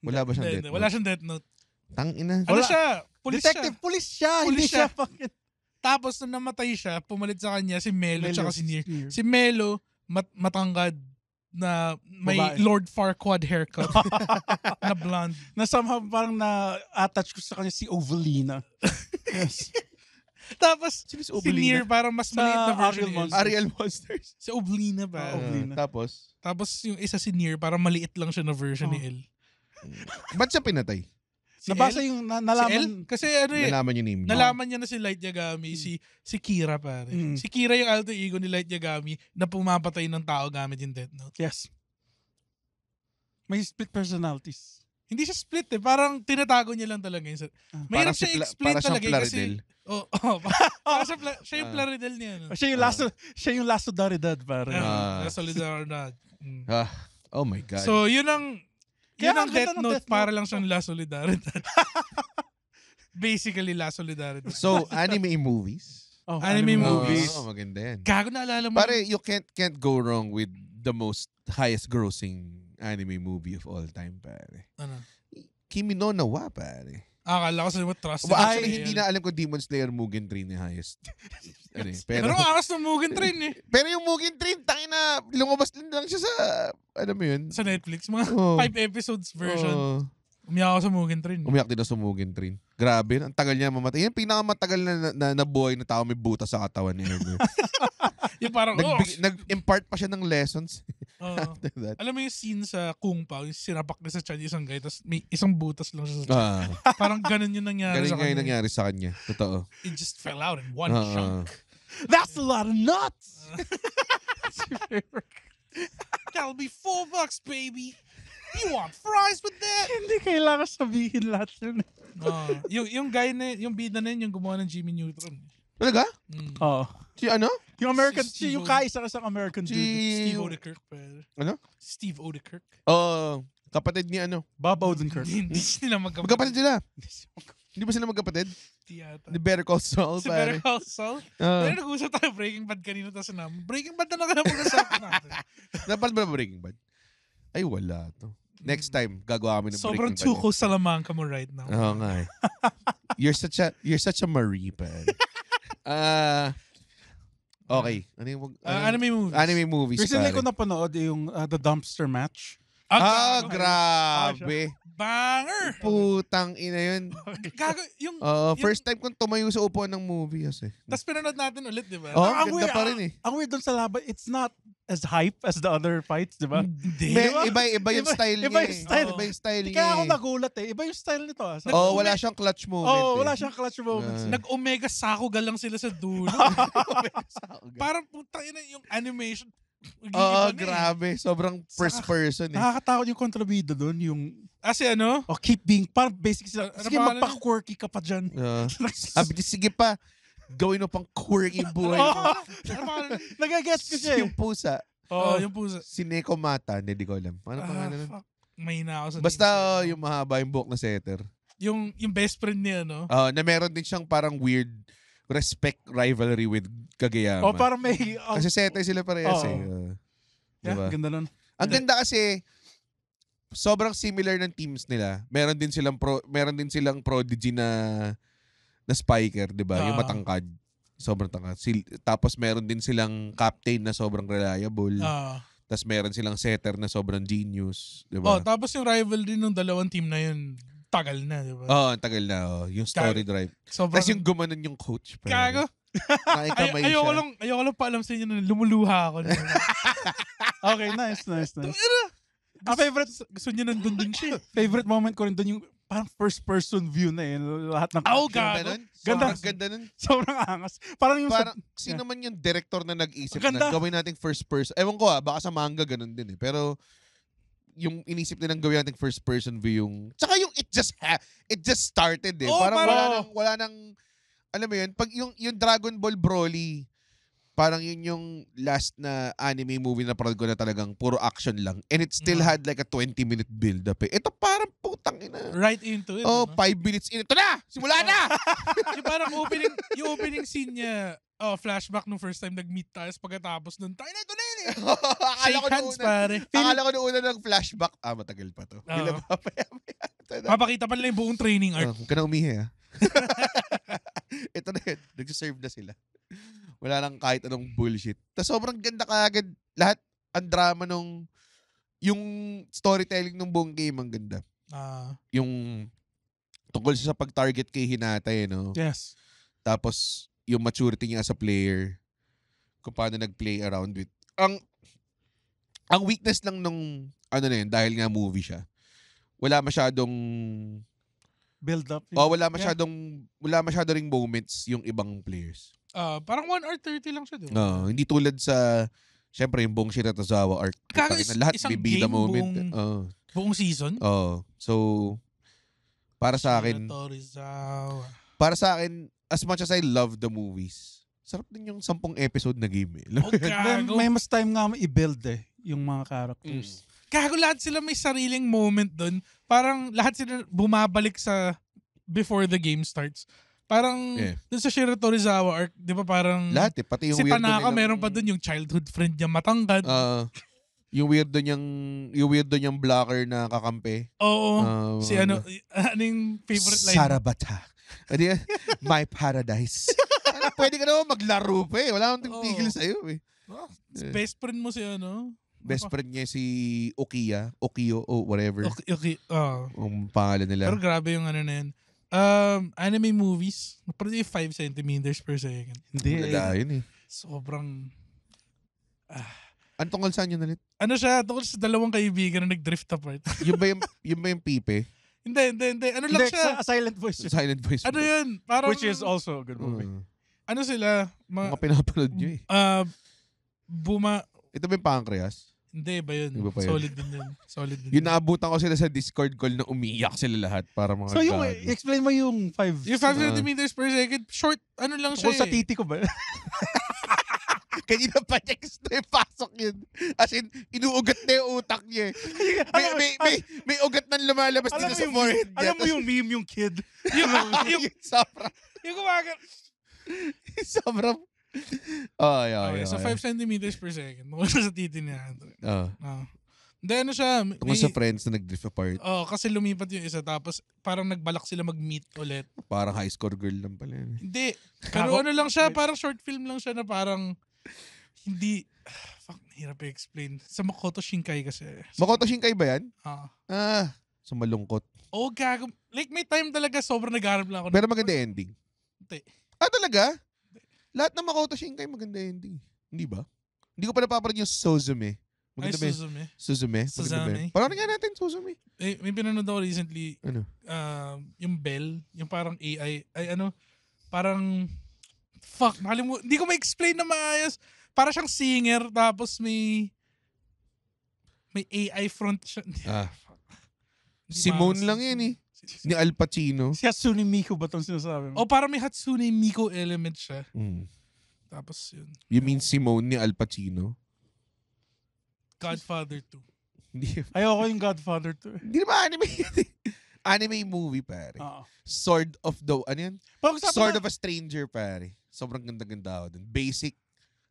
Wala ba siyang Hindi, Death Note? Wala siyang Death Note. Tangina. Ano Wala. siya? Pulis Detective, siya. police siya. Police Hindi siya. siya fucking... Tapos nung namatay siya, pumalit sa kanya si Melo tsaka si Nier. Nier. Si Melo, matangkad na may Babae. Lord Farquaad haircut na blonde. Na somehow parang na-attach ko sa kanya si Ovalina. Yes. Tapos Sino si si Oblina? Nier parang mas maliit na Sa version Ariel ni Monsters. Elsa. Ariel Monsters. Si Oblina ba? Oblina. Tapos, Tapos yung isa si Nier, parang maliit lang siya na version ni El. ba't siya pinatay? Si Nabasa El? yung Si El? nalaman. Kasi ano eh, Nalaman yung name niya. nalaman niya na si Light Yagami, si Kira pare. Mm. Si Kira yung alter ego ni Light Yagami na pumapatay ng tao gamit yung Death Note. Yes. May split personalities. Hindi siya split eh. Parang tinatago niya lang talaga yun. Mahirap Parang siya si i-explain para siyang talaga eh, kasi... Plaridel. Parang siya yung Plaridel niya. No? Siya yung Lasso Daridad, pare. Solidaridad. Mm. Oh my God. So, yun ang... Kaya Yun ang ang ganda Death ng Note, Death Note. para lang siyang La Solidaridad. Basically, La Solidaridad. So, anime movies? Oh, Anime movies. Oh, maganda yan. Gago, naalala mo. Pare, you can't go wrong with the most highest grossing anime movie of all time, pare. Ano? Kimi no Na wa, pare. Akala ko sa mo trust. Well, actually, hindi na alam ko Demon Slayer Mugen Train ni highest. Ano eh, Pero akas ng Mugen Train eh. pero yung Mugen Train, tangina, lumabas lang siya sa, ano mo yun? Sa Netflix. Mga Oh. 5 episodes version. Oh. Umiyak ako sa Mugen Train. Umiyak din ako sa Mugen Train. Grabe, ang tagal niya mamatay. Yan pinakamatagal na buhay na tao may butas sa katawan ni Ever. Yung parang, Nag-impart pa siya ng lessons after that. Alam mo yung scene sa Kung Pao, yung sinapak na sa chan yung isang guy, tapos may isang butas lang siya sa chan. Ah, Parang ganun yung nangyari ganun sa nga yung kanya. nangyari sa kanya. Totoo. It just fell out in one Ah, chunk. That's a lot of nuts! That'll be $4, baby. You want fries with that? Hindi kailangan sabihin lahat yun. Yung guy na, yung bida na yun, yung gumawa ng Jimmy Neutron. Talaga? Mm. Oo. Si ano? Yung American, Si Steve yung kaisa-isang American dude. Steve Odekirk. Ano? Steve Odekirk. Oh, kapatid ni ano? Bob Odenkirk. Hindi sila Magkapatid sila. Hindi ba sila magkapatid? Yata. Ni Better Call Saul, Si pare. Better Call Saul. Ah. Pero nag-usap tayo Breaking Bad kanina tapos namin. Breaking Bad na lang pag-usapan natin. Napal ba Breaking Bad? Ay, wala to. Next time, gagawa kami ng Sobrang Breaking Bad. Tuco Salamanca mo right now. Oo nga eh. You're such a Marie, pare. Okay. Ano yung Anime movies. anime movies, Recently pare. ko napanood yung The Dumpster Match. Gago. Grabe. Banger! Putang ina yun. Gago, yung... First time kong tumayo sa upuan ng movie kasi. Tapos pinanood natin ulit, di ba? Oh, Ang ganda weird, pa rin eh. Ang weird dun sa laban, it's not as hype as the other fights, di ba? Hindi. Iba yung style niya. iba yung style. Iba yung style niya. Kaya ako eh. nagulat eh. Iba yung style nito. Oh, wala siyang clutch moment. wala eh. siyang clutch moments. Nag-Omega Sakuga lang sila sa dulo. Parang puta yun yung animation. Grabe. Sobrang first person eh. Nakakatakot yung kontrabida doon, yung Si ano? keep being, parang basic sila, Ano sige pangalan magpa-quirky ka pa dyan. Sabi niya, sige pa. Gawin mo pang quirky yung buhay mo. Ano pangalan? Nagagets ko siya eh. Yung pusa. Yung pusa. Si Neko Mata. Hindi ko alam. Ano pangalan nun? Fuck. Mahina ako sa Basta names. yung mahaba yung buhok na setter. Yung best friend niya, no? Na meron din siyang parang weird respect rivalry with Kageyama. Parang may... Kasi setter sila parehas eh. Diba? Ganda nun. Ang ganda kasi sobrang similar ng teams nila. Meron din silang prodigy na spiker, 'di ba? Yung matangkad. Sobrang tangkad. Tapos meron din silang captain na sobrang reliable. Tapos meron silang setter na sobrang genius, 'di ba? Tapos yung rival din ng dalawang team na yun, tagal na, 'di ba? Ang tagal na. Yung story drive. Sobrang Tapos yung gumanon yung coach. Gago. Nakikamay siya. Ayoko lang paalam sa inyo na lumuluha ako. Okay, nice. Favorite Gusto niya nandun din siya. favorite moment ko rin doon yung parang first-person view na eh. Lahat ng Oh, action. gago. Ganun? Ganda. Sobrang ganda nun. Sobrang angas. Parang yung Parang, sino man yung director na nag-isip Ang ganda. na gawin nating first person. Ewan ko baka sa manga ganun din eh. Pero, yung inisip nilang gawin nating first person view yung... Tsaka yung it just started eh. Oo, Parang parang- wala nang... Alam mo yun, pag yung Dragon Ball Broly, parang yun yung last na anime movie na parang ko na talagang puro action lang. And it still had like a 20-minute build-up eh. Ito parang putang ina. Right into it. Oh, no? 5 minutes in. Ito na! Simula na! Yung parang yung opening scene niya, flashback nung first time nag-meet tayo pagkatapos nun, tayo na ito na yun eh. Shake hands, pare. Akala ko nung una ng flashback, matagal pa to. Oo. Bila papaya-maya. Papakita pa nila yung buong training arc. Huwag ka na umihi Ito na yun. Nagsiserve na sila. Wala lang kahit anong bullshit. Tapos sobrang ganda kaagad. Lahat, ang drama nung yung storytelling ng buong game ang ganda. Yung tungkol sa pag-target kay Hinata no? Yes. Tapos yung maturity niya as a player. Kung paano nag-play around with. Ang weakness lang nung dahil nga movie siya. Wala masyadong Build up. wala masyado ring moments yung ibang players. Parang 1 hour 30 lang siya, di ba? No, hindi tulad sa syempre yung buong Shiratazawa arc. Kaga Putangina, lahat isang bibida game moment. buong season? So para sa akin, as much as I love the movies, sarap din yung 10 episode na game eh. Oh, Then, gago. may mas time nga i-build yung mga characters. Gago, lahat sila may sariling moment doon. Parang lahat sila bumabalik sa before the game starts. Parang dun sa Shiro Torizawa arc, di ba parang Lahat pati yung si weirdo Tanaka nilang- meron pa doon yung childhood friend niya matangkad. yung weirdo niyang blocker na kakampi. Oo. Si ano yung favorite line? Sarabata. Ano yan? My paradise. Pwede ka naman maglaro pa eh. Wala akong tigil sa'yo eh. Best friend mo si ano? Best friend niya si Okio, whatever. Okay. Ang pangalan nila. Pero grabe yung ano na yun. Anime movies, parang yung 5 centimeters per second. Hindi. Maganda yun eh. Sobrang... Ano tungkol saan yun ulit? Ano siya? Tungkol sa dalawang kaibigan na nag-drift apart. Yun ba yung pipe? Hindi. Ano lang Hindi, siya? silent voice. Silent voice. Ano yun? Parang... Which is also a good movie. Ano sila? Mga pinapanood nyo eh. Ito ba yung pancreas? Hindi ba yun? Iba pa yun. Solid din yun. Solid din. Yung naabutan ko sila sa Discord call na umiyak sila lahat para mga So yung, gago. explain mo yung 5. Yung 5 centimeters per second, short, ano lang siya Kung sa eh. titi ko ba? Kanina pa text na yung pasok yun. As in, inuugat na yung utak niya eh. May ugat na lumalabas dito sa forehead niya. Alam mo yung meme yung kid? yung sobrang... Yung gumagal. Sobrang... Okay, so 5 centimeters per second. Tungkol sa titi niya. Hindi, ano siya. Tungkol sa friends na nag-drift apart. Kasi lumipat yung isa tapos parang nagbalak sila mag-meet ulit. Parang high score girl lang pala yun. Hindi. Pero ano lang siya, parang short film lang siya na parang hindi... hirap i-explain. Sa Makoto Shinkai kasi. Makoto Shinkai ba yan? So malungkot. Gago. Like may time talaga sobrang nag-harap lang ako. Pero maganda ending. Hindi. Talaga? Lahat ng Makoto Shinkai maganda ending. Hindi ba? Hindi ko pa napapanood yung Suzume. Maganda ba yun? Suzume. Maganda ba yun? Parang nga natin Suzume. May pinanood ako recently. Ano? Yung Bell. Yung parang AI. Parang... Fuck. Nakalimutan. Hindi ko ma-explain na maayos. Para siyang singer. Tapos may AI front siya. Fuck. Simone lang yan eh. Ni Al Pacino. Si Hatsune Miku ba itong sinasabi mo? Parang may Hatsune Miku element siya. Tapos yun. You mean Simone ni Al Pacino? Godfather 2. Hindi. Ayoko yung Godfather 2. Hindi naman anime. Anime movie, pare. Sword of the... Ano yan? Sword of a Stranger, pare. Sobrang ganda-ganda ako dun. Basic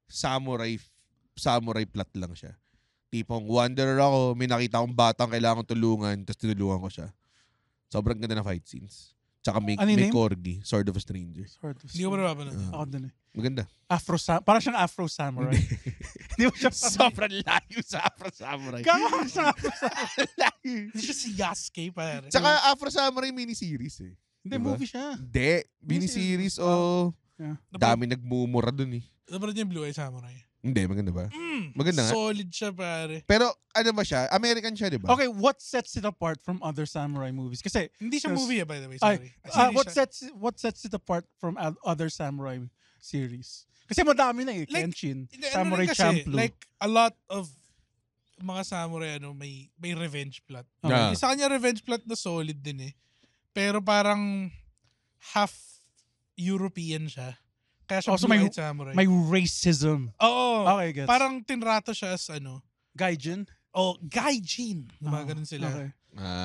samurai plot lang siya. Tipong wanderer ako, may nakita akong batang kailangan tulungan, tapos tinulungan ko siya. Sobrang ganda na fight scenes. Tsaka may corgi, Sword of a Stranger. Hindi ko pa napapanood. Ako din eh. Maganda. Parang siyang Afro Samurai. Hindi mo siya Sobrang layo sa Afro Samurai. Gano'n siyang Afro Samurai. Hindi siya si Yasuke, pare. Tsaka Afro Samurai miniseries eh. Hindi, Diba? movie siya. Hindi. Miniseries o... Yeah. Dami nagmumura dun eh. Napanood niyo yung Blue Eye Samurai? Hindi, maganda ba? Maganda nga. Solid siya, pare. Pero ano ba siya? American siya, di ba? Okay, what sets it apart from other samurai movies? Kasi Hindi siya Yes. movie, by the way. ay, Sorry. what sets it apart from other samurai series? Kasi madami na eh. Like, Kenshin, Hindi, ano Samurai rin kasi, Champloo. like, a lot of mga samurai, may revenge plot. Yeah. Sa kanya, revenge plot na solid din eh. Pero parang half European siya. Kaya siya Also, blue-eyed samurai. may racism. Oo. Okay, gets. Parang tinrato siya as Gaijin? gaijin. Ganun sila. Okay.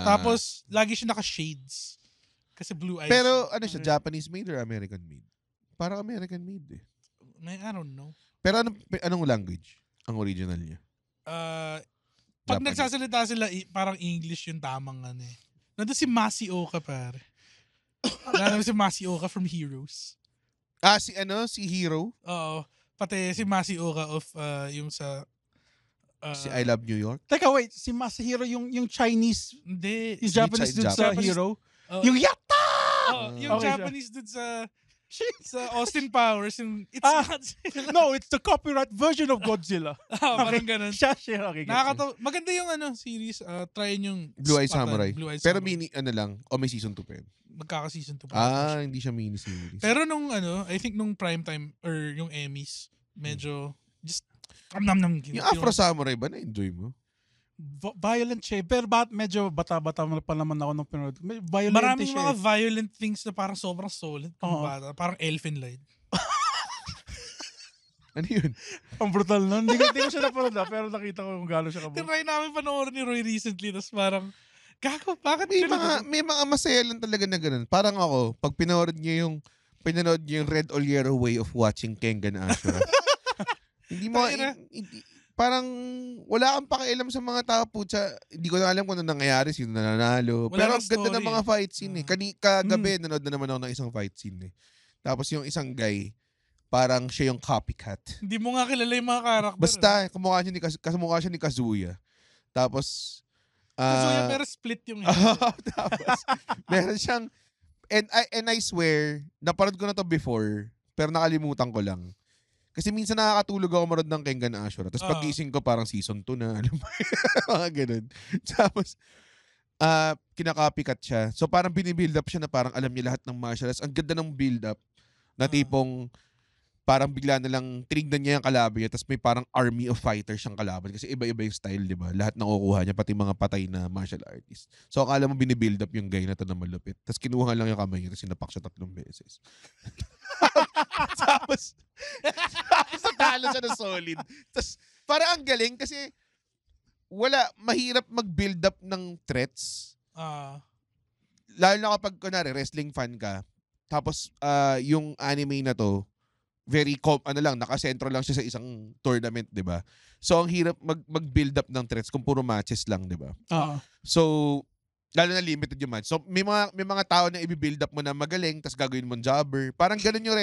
Tapos, lagi siya naka-shades. Kasi blue eyes. Pero ano siya, Okay. Japanese made or American made? Parang American made eh. I don't know. Pero anong language ang original niya? Pag Japanese. nagsasalita sila, parang English yung tamang eh. Nandun si Masioka, pare. Nandun si Masioka from Heroes. Si Hero? Oo. Pati si Masioka of yung sa... Si I Love New York? Teka, wait. Si Masahiro yung Chinese, Hindi. yung Japanese dude sa Japanese- Hero? Oo. Yung Yatta! Yung Okay siya. Japanese dude sa Austin Powers. Yung, it's Ah. not sila. No, it's the copyright version of Godzilla. Parang ganun. Siya. Okay, gets. Nakakatawa. Maganda yung series. Try yung Blue Eye Spatan, Samurai. Blue Eye Pero Samurai. lang. O may season 2 pa yun? Magkaka-season 2 pa. Hindi siya mini series. Pero nung I think nung primetime or yung Emmys, medyo just nam yung Afro Samurai ba na-enjoy mo? Violent siya. Pero medyo bata-bata pa naman ako nung pinanood. Violent maraming siya. mga violent things na parang sobrang solid kung Oo. bata. Parang Elfen Lied. Ano yun? Ang brutal nun. Hindi ko siya napanood pero nakita ko kung gano'n siya kabuo. Tinry namin panoorin ni Roy recently, tapos parang, gago, bakit May mga masaya lang talaga na ganun. Parang ako, pag pinanood niyo yung Red Oliero way of watching Kengan Ashura. hindi mo, Tangina. hindi, parang wala kang pakialam sa mga tao po. Hindi ko na alam kung ano nangyayari, sino nananalo. Wala Pero kang ang ganda ng story. mga fight scene eh. Kagabi, nanood na naman ako ng isang fight scene eh. Tapos yung isang guy, parang siya yung copycat. Hindi mo nga kilala yung mga karakter. Basta, kamukha siya ni Kazuya. Tapos, Kazuya pero split yung tapos, meron siyang, and I swear, napanood ko na to before, pero nakalimutan ko lang. Kasi minsan nakakatulog ako manood ng Kengan Ashura. Tapos paggising ko parang season 2 na. Alam mo, mga ganun. Tapos, kinakopycat siya. So parang binibuild up siya na parang alam niya lahat ng martial arts. Ang ganda ng build up na tipong parang bigla na lang tinignan niya yung kalaban niya tapos may parang army of fighters siyang kalaban kasi iba-iba yung style, di ba? Lahat nakukuha niya, pati mga patay na martial artists. So akala mo binibuild up yung guy na to na malupit. Tapos kinuha lang yung kamay niya tapos sinapak siya 3 beses. tapos natalo siya na solid. Tapos parang ang galing kasi mahirap mag-build up ng threats. Lalo na kapag kunwari wrestling fan ka. Tapos yung anime na to nakasentro lang siya sa isang tournament, 'di ba? So ang hirap mag-build up ng threats kung puro matches lang, 'di ba? So lalo na limited yung match. So may mga tao na i-build up mo na magaling tapos gagawin mo jobber. Parang ganoon yung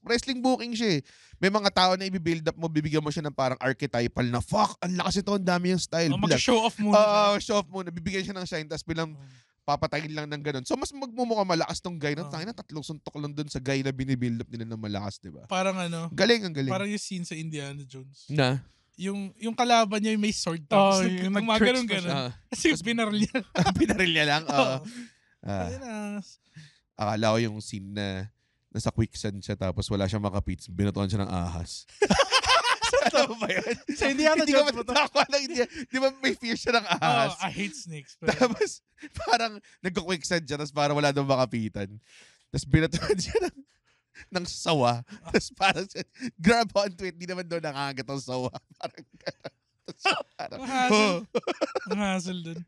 wrestling booking siya eh. May mga tao na i-build up mo, bibigyan mo siya ng parang archetypal na fuck, ang lakas ito, ang dami yung style. Mag-show off muna. Show off muna. Bibigyan siya ng shine tapos bilang papatayin lang ng ganun. So mas magmumukha malakas tong guy na tangina 3 suntok lang dun sa guy na binibuild up nila ng malakas, 'di ba? Parang Galing, ang galing. Parang yung scene sa Indiana Jones. Na? Yung kalaban niya yung may sword tapos yung gumagano'n nag-tricks gano'n. Kasi binaril niya. Pinaril niya lang. Ayun na. Akala ko yung scene na nasa quicksand siya tapos wala siyang makapits. Binatuan siya ng ahas. Ano ba yun? Sa Indiana Hindi ko Jones ba to? matatawa lang. Di ba may fear siya ng ahas? I hate snakes. Pero, Tapos parang nagko-quicksand siya tapos parang wala daw makapitan. Tapos binatuan siya ng sawa. Tapos parang grab onto it. Di naman daw nakagat ang sawa. Parang gano'n. Parang, ang hassle dun.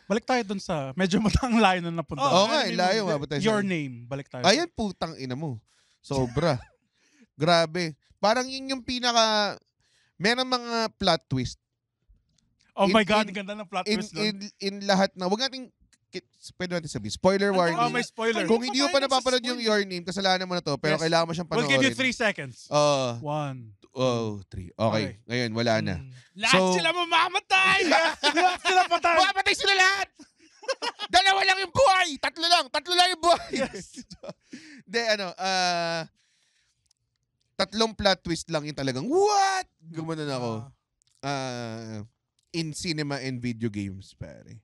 Balik tayo dun sa medyo matang layo na napunta. Oo nga, layo nga. Your Name. Balik tayo. Ayan, putang ina mo. Sobra. Grabe. Parang yun yung meron mga plot twist. Oh my God, in- ganda ng plot twist nun. In lahat na, wag natin, pwede natin sabihin, spoiler warning. Oh, may spoiler. Kung hindi mo pa napapanood yung Your Name, kasalanan mo na to, pero Yes. kailangan mo siyang We'll panoorin. give you 3 seconds. 1. 3. Okay. Ngayon, wala na. Lahat So- sila mamamatay! Lahat sila patay. Mamatay sila lahat! Dalawa lang yung buhay! Tatlo lang yung buhay! Yes. Hindi, 3 tatlong plot twist lang yung talagang, what? Gumanon ako. In cinema and video games, pare.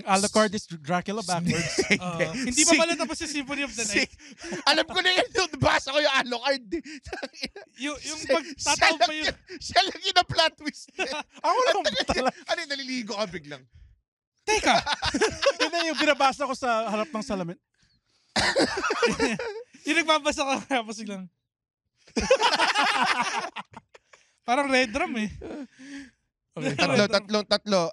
Alucard is Dracula backwards. Hindi pa pala tapos si Symphony of the Night. Alam ko na yun, nabasa ko yung Alucard. yung pagtataw pa yun. Siya lang yung na-plot twist. Ako lang talaga. Ano yung naliligo ka biglang? Teka! Yun na yung binabasa ko sa harap ng salamin. Yung nagbabasa ka tapos biglang. Parang red drum eh. Okay. Tatlo.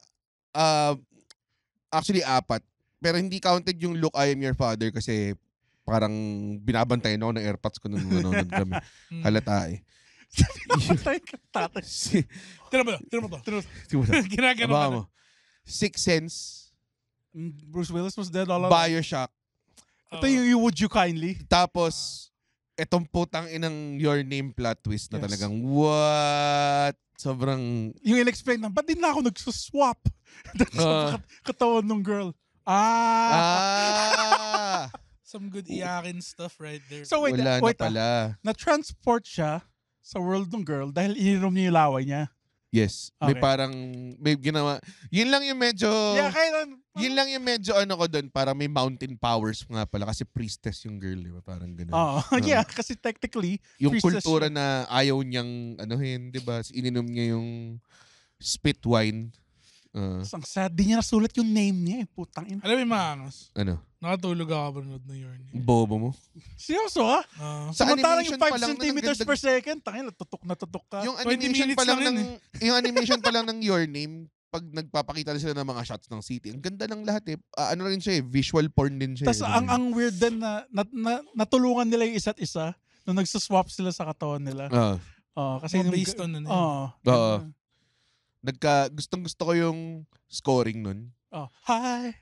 Actually, 4. Pero hindi counted yung Look, I Am Your Father kasi parang binabantayan ako ng AirPods ko nung nanonood kami. Halata eh. Pinapatay ka tatay. Tira mo to. Ginagano Aba ka na. mo. Sixth Sense, Bruce Willis was dead all along. Bioshock, Ito yung Would You Kindly. tapos etong putang inang Your Name plot twist na Yes. talagang what? Sobrang Yung in-explain na, ba't din na ako nagsuswap? Sa katawan ng girl. Some good iyakin stuff right there. So wait, wala na pala. na-transport siya sa world ng girl dahil ininom niya yung laway niya. Yes. May Okay. parang, may ginawa. Yun lang yung medyo, yun lang yung medyo ano ko doon, parang may mountain powers nga pala kasi priestess yung girl, di ba? Parang gano'n. Yeah, kasi technically, Yung priestess kultura na ayaw niyang, anuhin, di ba? Ininom niya yung spit wine. ang sad. Di niya nasulat yung name niya eh. Putang ina. Alam mo yung mga angas? Ano? Nakatulog ako panood ng Your Name. Bobo mo? Seryoso ha? Sa Samantalang animation yung 5 pa lang na centimeters nagdagdag- per second, tangin, tutok ka. Yung 20 animation minutes pa lang lang ng yun yung animation pa lang ng Your Name, pag nagpapakita na sila ng mga shots ng city, ang ganda ng lahat eh. Ano rin siya eh, visual porn din siya. Tapos ang weird din na natulungan nila yung isa't isa nung nagsuswap sila sa katawan nila. Kasi Mga based on ano yun. Oo. Gustong-gusto ko yung scoring nun. Hi.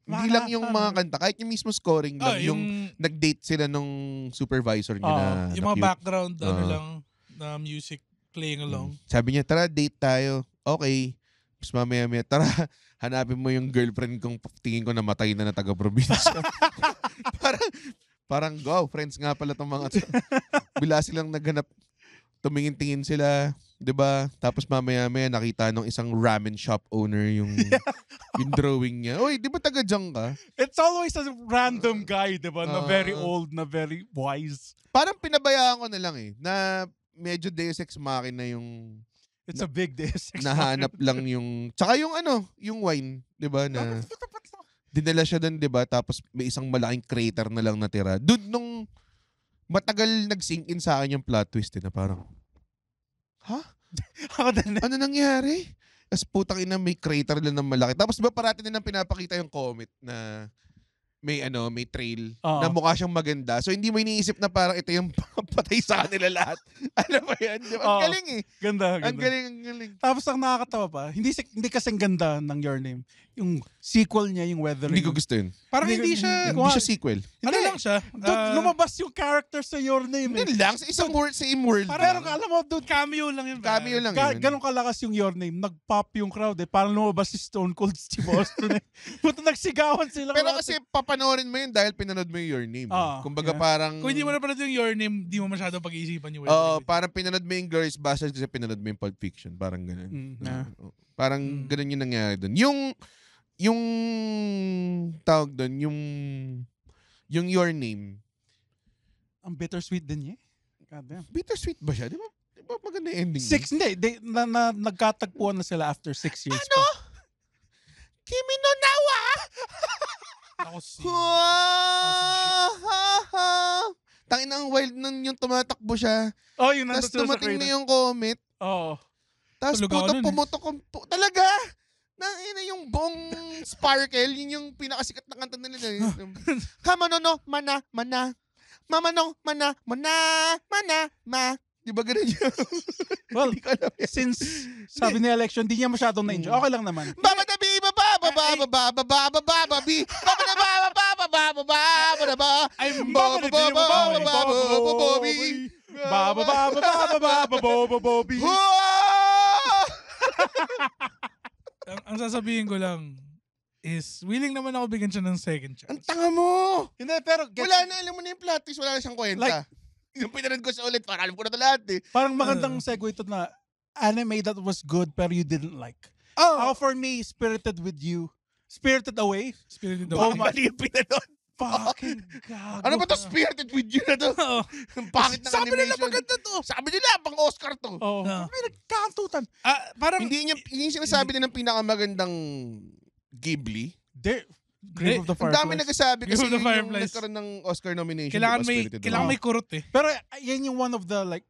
Hindi lang yung mga kanta, kahit yung mismo scoring lang, yung nag-date sila nung supervisor niya na yung mga cute. background ano lang na music playing along. Sabi niya, tara, date tayo. Okay. Tapos mamaya, tara, hanapin mo yung girlfriend kong tingin ko namatay na taga-probinsya. parang go, friends nga pala tong mga to. Bila silang naghanap, tumingin-tingin sila, 'di ba? Tapos mamaya nakita nung isang ramen shop owner yung drawing niya. Oy, 'di ba taga diyan ka? It's always a random guy, diba? Na very old, na very wise. Parang pinabayaan ko na lang eh, na medyo Deus Ex Machina yung It's a big Deus Ex nahanap lang yung, tsaka yung yung wine, 'di ba, na dinala siya doon, 'di ba? Tapos may isang malaking crater na lang natira. Dude, nung matagal nag-sink in sa akin yung plot twist na parang, ha? Ano nangyari? Tapos putang ina, may crater lang ng malaki. Tapos ba parati nilang pinapakita yung comet na may trail na mukha siyang maganda. So hindi mo iniisip na parang ito yung patay sa kanila lahat. Alam mo yan? Di ba? Ang galing eh. Ganda. Ang galing. Tapos ang nakakatawa pa, hindi kasing ganda ng Your Name. Yung sequel niya, yung Weathering. Hindi ko gusto yun. Parang hindi siya Hindi siya sequel. ano lang siya. Lumabas yung character sa Your Name eh. Hindi lang. Sa isang word, same word. Pero alam mo, dude, cameo lang yun. Cameo lang yun. ganun kalakas yung Your Name. Nag-pop yung crowd eh. Parang lumabas si Stone Cold Steve Austin eh. Buto nagsigawan sila. Pero kasi papanoorin mo yun dahil pinanood mo yung Your Name. Kumbaga parang... Kung hindi mo na pala yung Your Name, di mo masyadong pag-iisipan yung parang pinanood mo yung Glorious Bastards kasi pinanood mo yung Pulp Fiction. Parang ganun. Parang ganun yung nangyari dun. Yung tawag dun, yung Your Name. Ang bittersweet din niya eh. God damn. Bittersweet ba siya? Di ba maganda yung ending? 6, hindi. Nagkatagpuan na sila after 6 years. Ano? Kimi no Nawa! Ako si... Tangin ang wild nun yung tumatakbo siya. Yung Tapos nandun sila sa tumating na crater. yung comet. Tapos Tulog ako nun eh. pumutok. Talaga? Yung buong Sparkle, yun yung pinakasikat na kanta nila. Kamano no, mana. Mama no, mana. Di ba ganun yun? Well, Hindi ko alam yan. since sabi ni Election, di niya masyadong na-enjoy. Okay lang naman. Baba na bi, baba, bi. Baba na ba, I'm Bobi. Ang sasabihin ko lang is willing naman ako bigyan siya ng second chance. Ang tanga mo! Hindi, pero Wala na, alam mo na yung plot twist, wala na siyang kwenta. Like, Yung pinanood ko siya ulit, parang alam ko na ito lahat eh. Parang magandang segue ito na anime that was good pero you didn't like. Oh, For me, Spirited Away. Spirited Oh Away. my- Mali yung pinanood. Fucking gago. Ano ba to? Spirited with you na to? Oo. Ang pangit ng Sabi nila animation. maganda to. Sabi nila, pang Oscar to. Oh, No. may nagkakantutan. Ah, Parang, Hindi yung sinasabi din ng pinakamagandang Ghibli. Grave of the Ang dami Fireflies. nagsasabi kasi Grave of the yung Fireflies. nagkaroon ng Oscar nomination. kailangan diba, may, Spirited kailangan Away. may kurot eh. Pero yan yung one of the like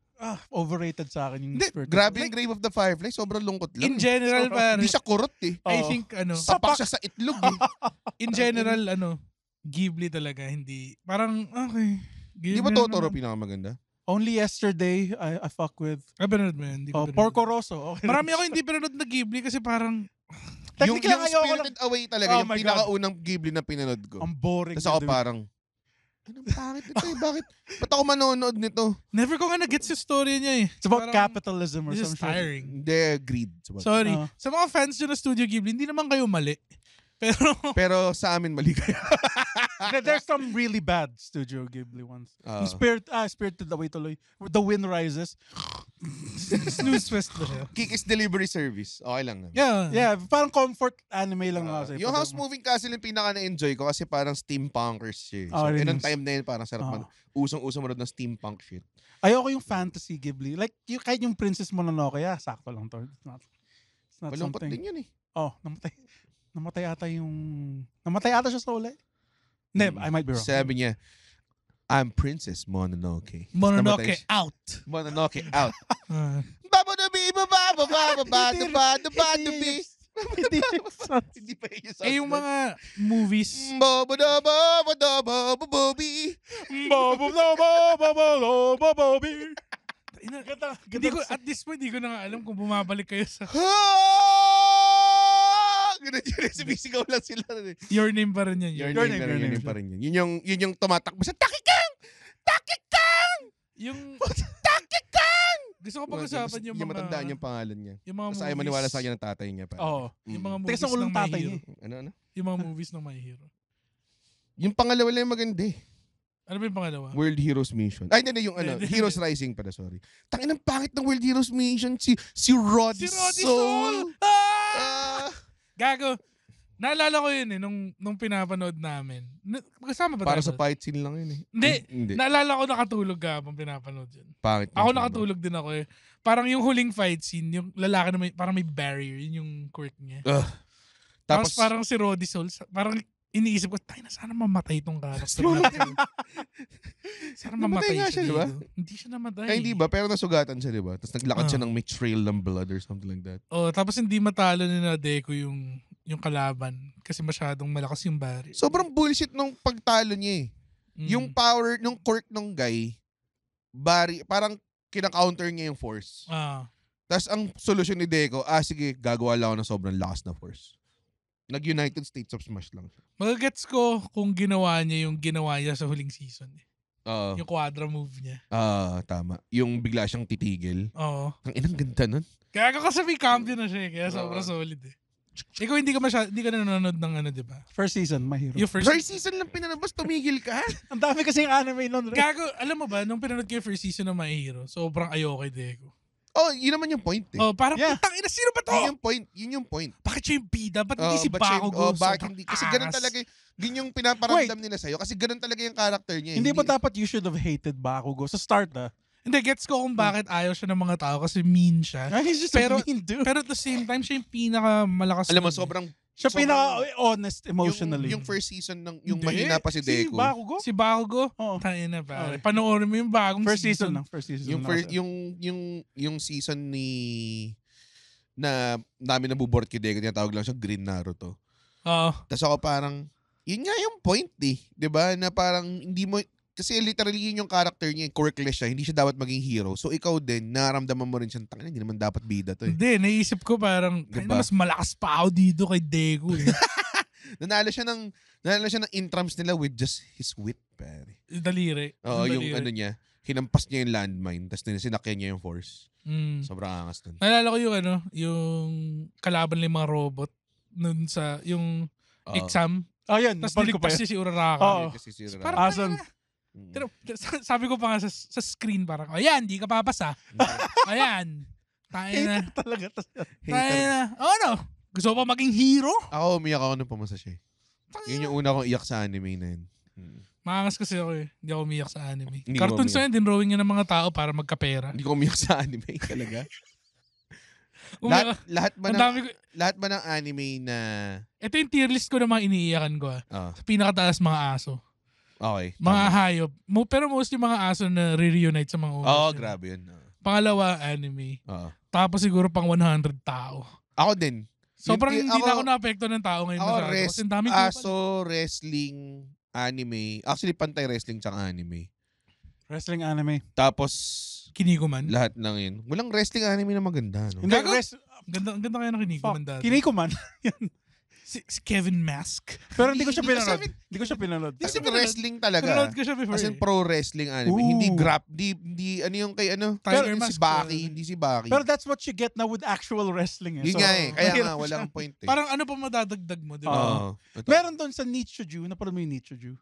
overrated sa akin yung Hindi, Spirited grabe Away. yung Grave of the Firefly. Sobrang lungkot lang. In general, pare, Hindi siya kurot eh. I Oo. think, Sapak siya sa itlog eh. in general, Ghibli talaga, hindi, parang, okay. Di ba Totoro pinakamaganda? Only Yesterday, I fuck with. Pinanood mo yun? Hindi ko pinanood. Porco Rosso. Okay. Marami ako hindi pinanood na Ghibli kasi parang, Yung Technically, ayoko lang. Spirited Away talaga, Oh yung my God. pinakaunang Ghibli na pinanood ko. Ang boring. Tapos ako dude. parang, anong pangit nito eh? Bakit? Ba't ako manonood nito? never ko nga na-gets yung story niya eh. It's about Parang, capitalism or this is some shit. tiring. Hindi, greed. Sorry. Ah. Sa mga fans dyan ng Studio Ghibli, hindi naman kayo mali. Pero, Pero sa amin, mali kayo. There's some really bad Studio Ghibli ones. Ah. Yung Spirited Away tuloy. The Wind Rises. snooze fest ba siya? Kikis Delivery Service. Okay lang. Yeah. Yeah, parang comfort anime lang ako. Yung House Moving Castle yung pinaka na-enjoy ko kasi parang steampunkers siya. Oh, So, rin nung yung- time na yun, parang sarap Oh. usong-uso mo rin ng steampunk shit. Ayoko yung fantasy Ghibli. Like, kahit yung Princess Mononoke, sakto lang to. It's not Malungkot something. din yun eh. Oh, namatay ata siya sa uli. Hindi, I might be wrong. Sabi niya, I'm Princess Mononoke. Mononoke Namatay siya. out. Mononoke out. Ah. Babadubi, bababababababababadubi. Hindi pa yun yung sound. Yung mga movies. Bababababababababi. Hindi ko, at this point, hindi ko na nga alam kung bumabalik kayo sa Ganun yun. Sumisigaw lang sila. Your Name pa rin yan. Your Your name, name, your your name name. pa rin yun. Yun yung tumatakbo sa Takikang! Takikang! Yung, Takikang! gusto ko pag-usapan yung mga, matandaan yung pangalan niya. yung mga Tapos movies. ayaw maniwala sa kanya ng tatay niya. Pa. Oo. Yung mga Teka, movies sa ulong ng My tatay Hero. niya. Ano? Yung mga movies ng My Hero. Yung pangalawa lang yung maganda eh. Ano ba yung pangalawa? World Heroes Mission. Ay, hindi, yung Hindi. Heroes Rising pala, sorry. Tangin ang pangit ng World Heroes Mission. Si Roddy Si Roddy Soul. Soul! Ah! Ah, Gago. Naalala ko yun eh, nung pinapanood namin. Kasama ba para tayo sa doon? fight scene lang yun eh. Hindi. Naalala ko nakatulog ka habang pinapanood yun. Pangit. Ako nakatulog din ako eh. Parang yung huling fight scene, yung lalaki na parang may barrier, yun yung quirk niya. Tapos parang si Roddy Soul, parang iniisip ko, tayo na sana mamatay itong character na to. Sana Namatay mamatay nga siya, siya, di ba? dito. Hindi siya namatay. Ay, hindi ba? Pero nasugatan siya, di ba? Tapos naglakad siya Ah. ng may trail ng blood or something like that. Oh, tapos hindi matalo ni Nadeko yung kalaban kasi masyadong malakas yung barrier. Sobrang bullshit nung pagtalo niya eh. Mm. Yung power, nung quirk nung guy, parang kina-counter niya yung force. Tapos ang solusyon ni Deco, sige, gagawa lang ako ng sobrang lakas na force. Nag-United States of Smash lang siya. Magagets ko kung ginawa niya yung ginawa niya sa huling season. Eh. Oo. Yung quadra move niya. Tama. Yung bigla siyang titigil. Oo. Ang inang ganda nun. Kaya ako kasi may champion na siya eh, kaya sobrang solid eh. Ikaw hindi ka nanonood ng ano, di ba? First season, My Hero. Yung first First season lang pinanabas, tumigil ka. Ang dami kasing anime nun. Ray. Gago, alam mo ba, nung pinanood ko yung first season ng My Hero, sobrang ayoko kay Deco. Oh, yun naman yung point eh. Oh, parang Yeah. putang ina, sino ba to? Yun yung point. Bakit siya yung bida? Ba't hindi si Ba't siya- Bakugo? bakit Sobrang hindi? Kasi ganun angas. talaga, yun yung pinaparamdam nila sa'yo. Kasi ganun talaga yung character niya. Hindi ba dapat you should have hated Bakugo? Sa start Hindi, gets ko kung bakit ayaw siya ng mga tao kasi mean siya. He's just Pero- a mean dude. Pero at the same time, siya yung pinakamalakas. Alam mo, nun eh. sobrang, Siya sobrang- pinaka-honest emotionally. yung first season ng, yung Hindi. mahina pa si Deco. Si Bakugo? Si Bakugo? Oo. Tayo na pare. Okay. Panoorin mo yung bagong First season lang. First season Yung lang first, kasi. yung season ni na namin nabubort kay Deco, tinatawag lang siya Green Naruto. Oo. Tapos ako parang, yun nga yung point eh. 'Di ba? Na parang hindi mo, kasi literally yun yung character niya, quirkless siya, hindi siya dapat maging hero. So ikaw din, naramdaman mo rin siya, tangina, hindi naman dapat bida to eh. Hindi, naisip ko parang, Diba? diba? Mas malakas pa ako dito kay Deku eh. Nanalo siya ng intrams nila with just his wit, pare. Daliri. Oo, yung Daliri. ano niya, hinampas niya yung landmine, tapos sinakyan niya yung force. Mm. Sobrang angas nun. Naalala ko yung kalaban ng mga robot nun sa, yung Oo. exam. Oh, yun. Tapos napanood ko pa niligtas yun. niya si Uraraka. Oo. Kasi si Parang, Awesome. Pero sabi ko pa nga sa screen parang, ayan, di ka papasa. Ayan. Tayo na. Talaga. Tayo na. Ano? Gusto ko pa maging hero? Ako, umiyak ako nung pumasa siya. Yun yung una kong iyak sa anime na yun. Maangas kasi ako eh. Hindi ako umiyak sa anime. Hindi Cartoons ka na yun, dinrawing yun ng mga tao para magkapera. Hindi ko umiyak sa anime talaga. Umiyak. Ang dami ko. lahat ba ng anime na... Ito yung tier list ko na mga iniiyakan ko. Sa pinakataas mga aso. Okay. Mga hayop. Pero mostly mga aso na re-reunite sa mga owners. Grabe yun. Pangalawa, anime. Oo. Tapos siguro pang 100 tao. Ako din. Sobrang Yung- hindi na ako- ako na-apekto ng tao ngayon. Ako, masyado. Kasi ang daming kupal. aso, wrestling, anime. Actually, pantay wrestling tsaka anime. Wrestling anime. Tapos, Kiniko man. lahat ng yun. Walang wrestling anime na maganda, no? Hindi, Gago. Ang ganda kaya ng Kiniko man dati. Kiniko man. Si Kevin Mask. Pero hindi ko siya Hindi, pinanood. kasi- Hindi ko siya pinanood. Kasi pinanood- wrestling talaga. Pinanood ko siya before. As in eh. pro wrestling anime. Ooh. Hindi hindi, ano yung kay ano? Tiger Pero Mask, si Baki, hindi si Baki. Pero that's what you get now with actual wrestling. Yun nga eh. Kaya mahirap nga, siya. walang point eh. Parang ano pa madadagdag mo, di ba? Oo. Ito. Meron doon sa Nichijou. Napanood mo yung Nichijou?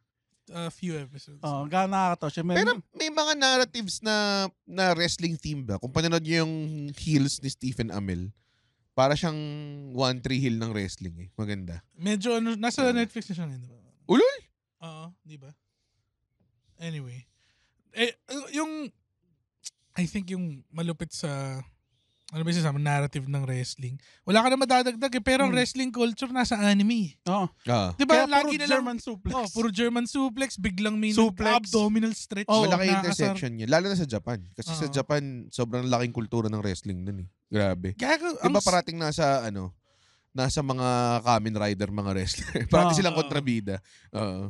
A few episodes. Gano'n nakakatawa siya. Pero may mga narratives na wrestling theme ba? Kung panonood niyo yung Heels ni Stephen Amell, para siyang One Tree Hill ng wrestling eh. Maganda. Medyo ano, nasa Netflix na siya ngayon. Diba? Ulol! Oo, di ba? Anyway. I think yung malupit sa, ano ba yung sasama, narrative ng wrestling. Wala ka na madadagdag eh, pero ang wrestling culture nasa anime. Oo. Ah. Di ba, Kaya lagi puro na lang, German suplex. puro German suplex, biglang may Suplex. abdominal stretch. Oh, Malaki nakakasar. intersection niya. Lalo na sa Japan. Kasi sa Oo. Japan, sobrang laking kultura ng wrestling dun eh. Grabe. Gago, Di ba parating nasa mga Kamen Rider, mga wrestler. Parati silang kontrabida. Oo.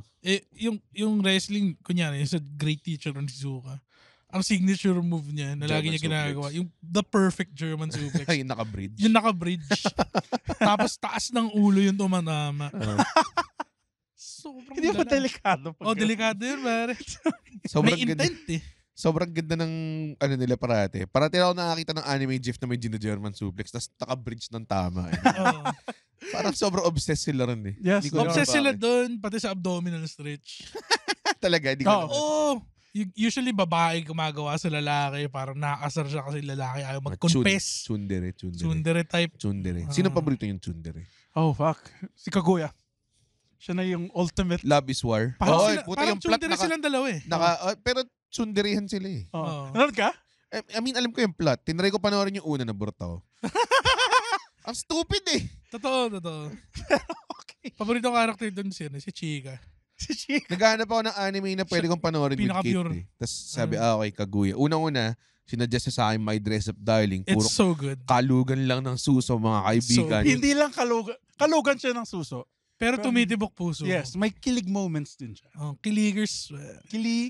yung wrestling, kunyari, yung sa Great Teacher Onizuka, ang signature move niya na lagi German niya ginagawa, suplex. yung the perfect German suplex. Ay, naka-bridge. Yung naka-bridge. Tapos taas ng ulo yung tumatama. Sobrang Hindi ba lala. delikado? Delikado yun, pare. Sobrang May ganda. intent eh. Sobrang ganda ng ano nila parati. Parati ako nakakita ng anime gif na may German suplex tapos naka-bridge ng tama. Eh. Oo. Parang sobrang obsessed sila ron eh. Yes, Hindi ko alam Obsessed sila bakit. doon, pati sa abdominal stretch. Talaga, hindi ko Oo. alam. Oo. Usually babae gumagawa sa lalaki, parang nakakasar siya kasi lalaki ayaw mag-confess. Tsundere. Tsundere type. Tsundere. Sino paborito yung tsundere? Oh, fuck. Si Kaguya. Siya na yung ultimate. Love is War. Parang Oo, Sila, puta parang yung plot tsundere silang dalawa eh. pero tsunderihan sila eh. Oh. Oo. Nanood ka? I mean, alam ko yung plot. Tinry ko panoorin yung una na burta ko. Ang stupid eh. Totoo. Okay. Paborito character doon si Chika. Si Chico. Naghahanap ako ng anime na pwede kong panoorin with Pinaka-pure. Kate eh. Tapos sabi, okay, Kaguya. Unang-una, sinuggest niya sa akin My Dress Up Darling. Puro It's so good. kalugan lang ng suso, mga kaibigan. Hindi lang kalugan. Kalugan siya ng suso. Pero tumitibok puso. Yes, may kilig moments din siya. Kiligers.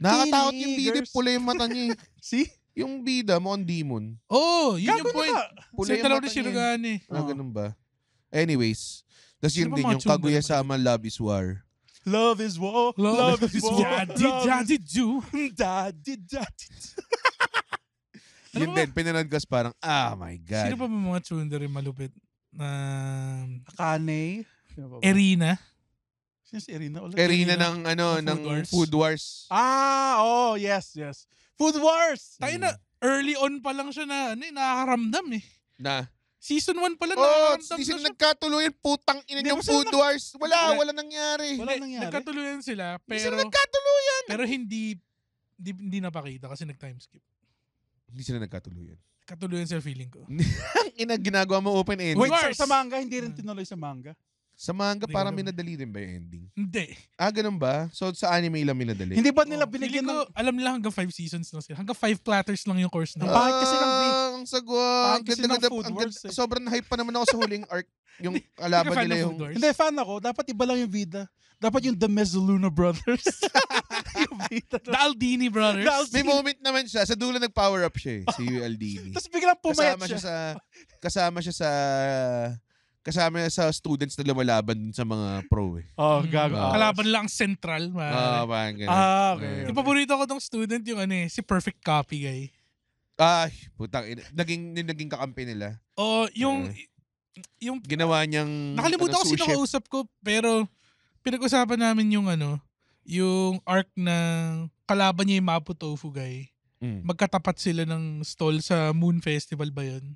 Nakakatakot yung bida, Kiligers. pula yung mata niya eh. See? Yung bida, mukhang demon. Yun Gago yung point. na. Pula Sa yung dalaw mata ni niya. Shirogane. Ganun ba? Anyways, tapos yun Sino ba din, mga yung tsundere Kaguya naman? sama Love is War. Love is war. Love is war. Daddy do. Daddy. Yun din, pinanood ko parang, my God. Sino pa mga tsundere malupit? Akane. Erina. Sino si Erina? Ulit? Erina ng, ng ng Food Wars. Food Wars. Yes. Food Wars. Tayo na, early on pa lang siya na, nakakaramdam eh. Na, Season 1 pa lang nakakaramdam hindi na sila siya. nagkatuluyan, putang ina Hindi yung ba sila Food Wars. Wala. Wala nangyari. Wala nangyari. Nagkatuluyan sila, Hindi sila pero nagkatuluyan. pero hindi napakita kasi nag-time skip. Hindi sila nagkatuluyan. Katuluyan sa feeling ko. Ang ginagawa mo open ending. Wait, Wars. sa manga, hindi rin tinuloy sa manga. Sa manga, Hindi parang ko alam. minadali din ba yung ending? Hindi. Ganun ba? So, sa anime lang minadali? Hindi ba nila Feeling binigyan ko, ng... alam nila hanggang 5 seasons lang sila. Hanggang 5 platters lang yung course na. Pangit kasi ng Ang sagwa. Pangit kasi ng Food Wars eh. Sobrang hype pa naman ako sa huling arc. Yung kalaban fan nila ng yung... Food Wars? Hindi, fan ako. Dapat iba lang yung vida. Dapat yung The Mezzaluna Brothers. Yung vida. The Aldini brothers. The Aldini. May moment naman siya. Sa dulo nag-power up siya eh. Si Aldini. Tapos biglang pumayat Kasama siya siya. kasama siya sa students na lumalaban dun sa mga pro eh. Oh, gago. Kalaban lang central. Parang ganun. Okay. Yung paborito ko tong student yung si Perfect Copy guy. Ay, putang ina. Naging kakampi nila. Yung Ginawa niyang... nakalimutan ko sous sino chef. kausap ko pero pinag-usapan namin yung yung arc ng kalaban niya yung Mapo Tofu guy. Magkatapat sila ng stall sa Moon Festival ba yun?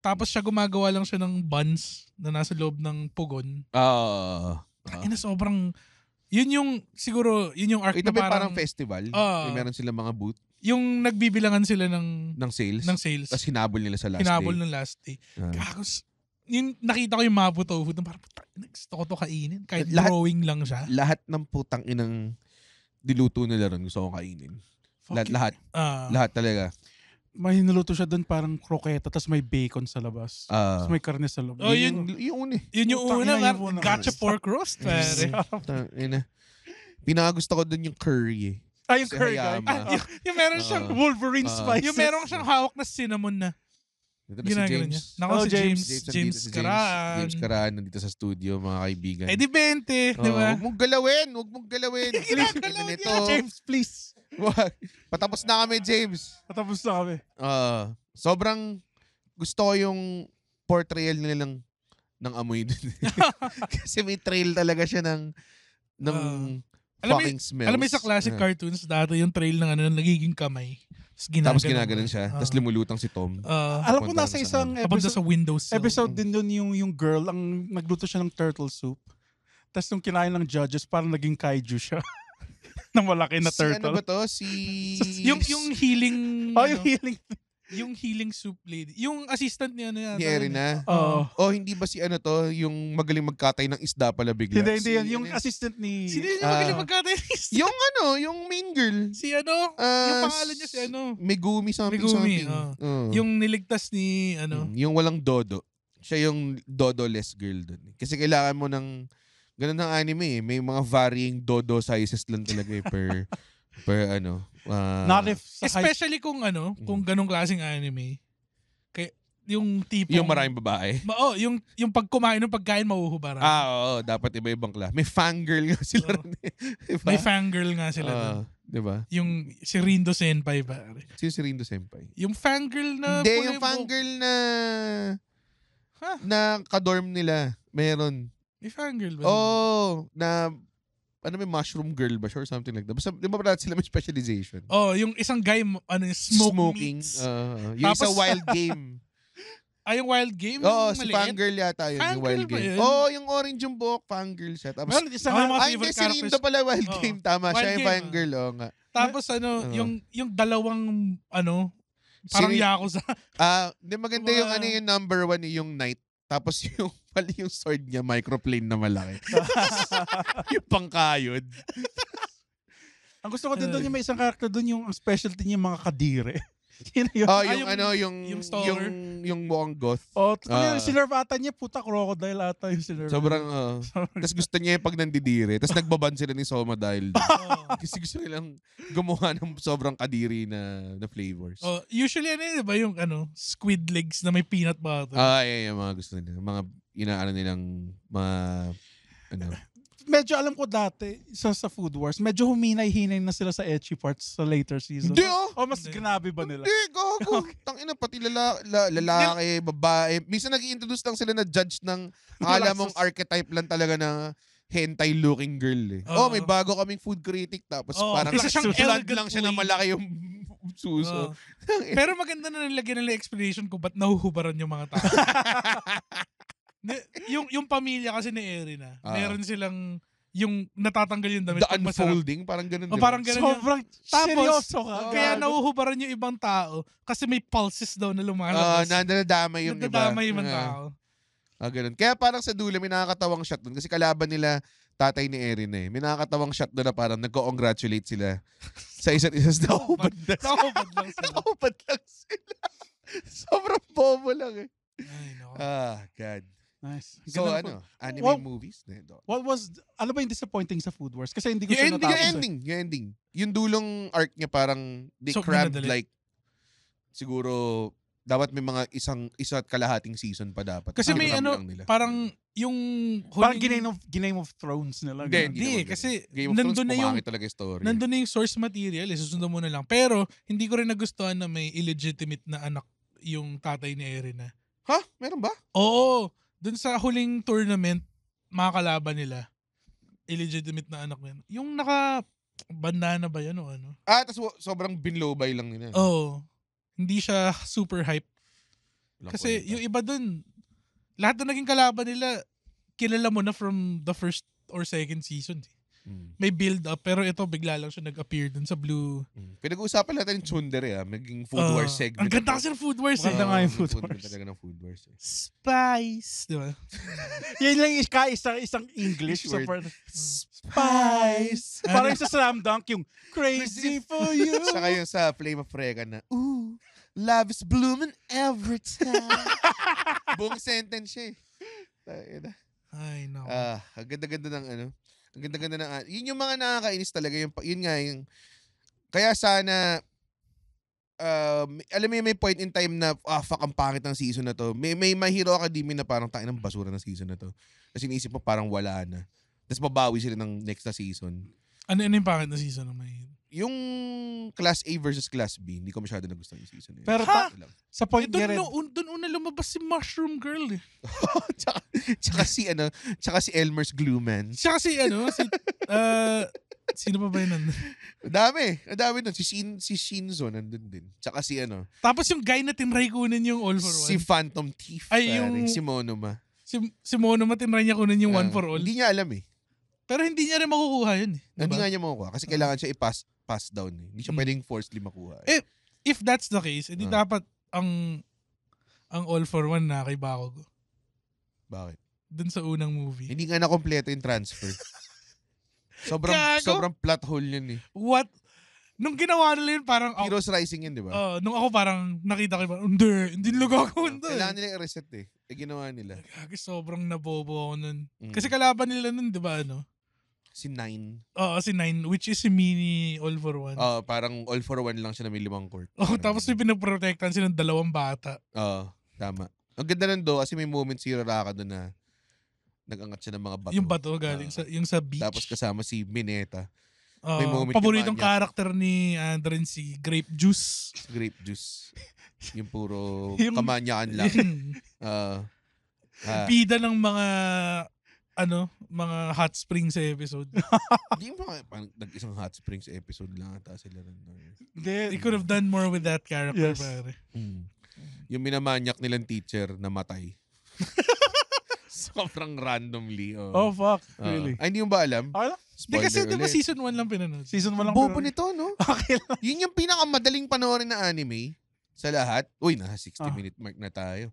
Tapos siya gumagawa lang siya ng buns na nasa loob ng pugon. Sobrang... Yun yung arc ito na parang festival. Meron silang mga booth. Yung nagbibilangan sila ng sales. Tapos hinabol nila sa last day. Hinabol ng last day. Kakos, yung nakita ko yung Mapo Tofu, parang gusto ko to kainin. Kahit drawing lang siya. Lahat ng putang inang diluto nila ron gusto ko kainin. Lahat talaga. May niluto siya doon parang kroketa tapos may bacon sa labas. Tapos may karne sa loob. Yung una. Yun yung una. Gotcha pork roast. Pinakagusto ko doon yung curry. Yung curry guy. Yung meron siyang Wolverine spices. Yung meron siyang hawak na cinnamon na. Ginagawa niya. Nako si James Caraan. James Caraan nandito sa studio, mga kaibigan. Di 20, di ba? Huwag mong galawin. Ginagalaw niya. James, please. Patapos na kami, James. Patapos na kami. Sobrang gusto ko yung portrayal nila ng amoy dun. Kasi may trail talaga siya ng fucking smells. Alam mo sa classic cartoons, dati yung trail ng nagiging kamay. Tapos ginaganon siya. Tapos lumulutang si Tom. Alam ko nasa isang episode sa Windows episode din doon yung girl, ang nagluto siya ng turtle soup. Tapos nung kinain ng judges, parang naging kaiju siya. Na malaki na turtle. Ano ba to? yung healing... yung healing. Yung healing soup lady. Yung assistant niya na ni Erina. Hindi ba si yung magaling magkatay ng isda pala bigla? Hindi yan. Yung assistant ni... Sino yung magaling magkatay ng isda? Yung main girl. Si yung pangalan niya si Megumi something. Yung niligtas ni yung walang dodo. Siya yung dodo-less girl dun. Kasi kailangan mo ng... Ganun ng anime eh. May mga varying dodo sizes lang talaga per Not if especially kung ganung klaseng anime. Yung tipong... Yung maraming babae. Yung pag kumain ng pagkain, mahuhubaran. Oo. Dapat iba-ibang klase. May fangirl nga sila rin. Diba? May fangirl nga sila rin. Diba? Yung si Rindo Senpai ba? Si Rindo Senpai. Yung fangirl na... Hindi, yung fangirl na... Na kadorm nila. Meron. May fangirl ba? Na... may mushroom girl ba siya or something like that. Basta, di ba parang sila may specialization? Yung isang guy, smoking. Yung tapos, isa wild game. Yung wild game? Si fangirl yata yun. Yung wild game. Yung orange yung buhok, fangirl siya. Tapos, hindi, si Rindo pala wild game. Tama, siya yung fangirl. Nga. Tapos yung dalawang, parang Yakuza. Hindi, maganda yung number 1, yung knight. Tapos yung sword niya, microplane na malaki. Yung pangkayod. Ang gusto ko din doon yung may isang character doon, yung specialty niya mga kadire. Yung mukhang goth. Si Nerve ata niya, puta crocodile ata yung si Nerve. Sobrang, tapos gusto niya yung pag nandidire. Tapos nagbaban sila ni Soma dahil kasi gusto nilang gumawa ng sobrang kadiri na flavors. Usually diba yung squid legs na may peanut butter? Yung mga gusto nila. Mga inaano nilang medyo alam ko dati sa Food Wars, medyo huminay-hinay na sila sa ecchi parts sa later season. Hindi mas grabe ba nila? Hindi, gago. Tangina, pati lalaki, babae. Minsan nag-i-introduce lang sila na judge ng alam mong archetype lang talaga na hentai-looking girl eh. May bago kaming food critic tapos parang isa siyang blood lang siya na malaki yung suso. Pero maganda na nilagyan nila explanation kung ba't nahuhubaran yung mga tao. yung pamilya kasi ni Erina, meron silang yung natatanggal yung damit. The unfolding, parang ganun. Parang ganun. Sobrang seryoso ka. Kaya nahuhubaran yung ibang tao kasi may pulses daw na lumalabas. Nadadamay yung iba. Nadadamay yung tao. Ganun. Kaya parang sa dulo may nakakatawang shot doon kasi kalaban nila tatay ni Erina eh. May nakakatawang shot doon na parang nagko-congratulate sila sa isa't isa. Nakahubad lang sila. Sobrang bobo lang eh. Ay, no. God. Nice. So anime movies? What was, ano ba yung disappointing sa Food Wars? Kasi hindi ko siya natapos. Yung ending. Yung dulong arc niya parang they crammed like siguro dapat may mga isa't kalahating season pa dapat. Kasi may parang yung parang Game of Thrones nila. Hindi, kasi Game of Thrones pumangit talaga story. Nandun na yung source material, susunod mo na lang. Pero hindi ko rin nagustuhan na may illegitimate na anak yung tatay ni Erina. Ha? Meron ba? Oo. Dun sa huling tournament, mga kalaban nila, illegitimate na anak nila. Yung bandana ba yan o ano? Tapos sobrang binlobay lang nila. Oo. Hindi siya super hype. Walang Kasi kwenta. yung iba dun, lahat na naging kalaban nila, kilala mo na from the first or second season. May build up, pero ito bigla lang siya nag-appear dun sa Blue. Pinag-uusapan natin yung tsundere Maging food wars segment. Ang ganda kasi ng Food Wars Maganda nga yung Food Ganda Wars. talaga ng food wars. Spice. Di ba? Yan lang isang English. Word. Spice. Parang sa Slam Dunk, yung crazy for you. Saka yung sa Flame of Rega na, ooh, love is blooming every time. Buong sentence siya Ay, no. Ang ganda-ganda ng ano. Ang ganda-ganda ng yun yung mga nakakainis talaga. Yun nga yung kaya sana alam mo may point in time na fuck ang pangit ng season na to. May My Hero Academia na parang tayo ng basura ng season na to. Kasi iniisip mo parang wala na. Tapos babawi sila ng next na season. Ano yung pangit na season ng may? Yung Class A versus Class B, hindi ko masyado nagustuhan yung season na yun. Pero sa point niya rin. Doon una lumabas si Mushroom Girl eh. tsaka si Elmer's Glue Man. Tsaka si sino pa ba yun nandun? Ang dami nun. Si Shinzo nandun din. Tsaka si Tapos yung guy na tinry kunin yung All for One. si Phantom Thief. Ay, pare. yung- Si Monoma. Si Monoma tinry niya kunin yung One for All. Hindi niya alam eh. Pero hindi niya rin makukuha yun eh. Hindi Diba? nga niya makukuha. Kasi kailangan siya i-pass down eh. Hindi siya pwedeng forcefully makuha. If that's the case, edi dapat ang All for One na kay Bakugo. Bakit? Dun sa unang movie. Hindi nga nakompleto yung transfer. Gago? sobrang plot hole yun eh. What? Nung ginawa nila yun, parang... Heroes Rising yun, di ba? nung ako parang nakita ko, hindi nila gagawin to. Kailangan nila i-reset eh. Ginawa nila. Gagi, sobrang nabobo ako nun. Mm. Kasi kalaban nila nun, di ba Si Nine. Oo, si Nine, which is si Mini All for One. Parang all for one lang siya na may 5 court. Tapos may pinaprotektahan siya ng 2 bata. Tama. Ang ganda nun do, kasi may moment si Roraka doon na nag-angat siya ng mga bato. Yung bato galing yung sa beach. Tapos kasama si Mineta. May moment paboritong yung kanya. character ni Andren si Grape Juice. Grape juice. Yung puro Yung- kamanyakan lang. Bida ng mga mga hot spring sa episode. Hindi mo parang nag-isang hot springs episode lang ata sila rin. They could have done more with that character, Yes. pare. Yung minamanyak nilang teacher na matay. Sobrang randomly. Oh, fuck. Really? Ay, hindi mo ba alam? Okay lang. Hindi kasi Spoiler di ba ulit. season 1 lang pinanood? Season 1 lang. Bobo pero- nito, no? Okay lang. Yun yung pinakamadaling panoorin na anime sa lahat. Uy, nasa 60-minute mark na tayo.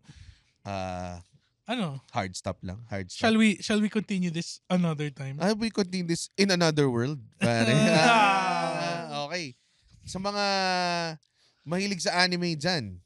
Hard stop lang. Hard stop. Shall we continue this another time? We continue this in another world. Pare. Okay. Sa mga mahilig sa anime dyan,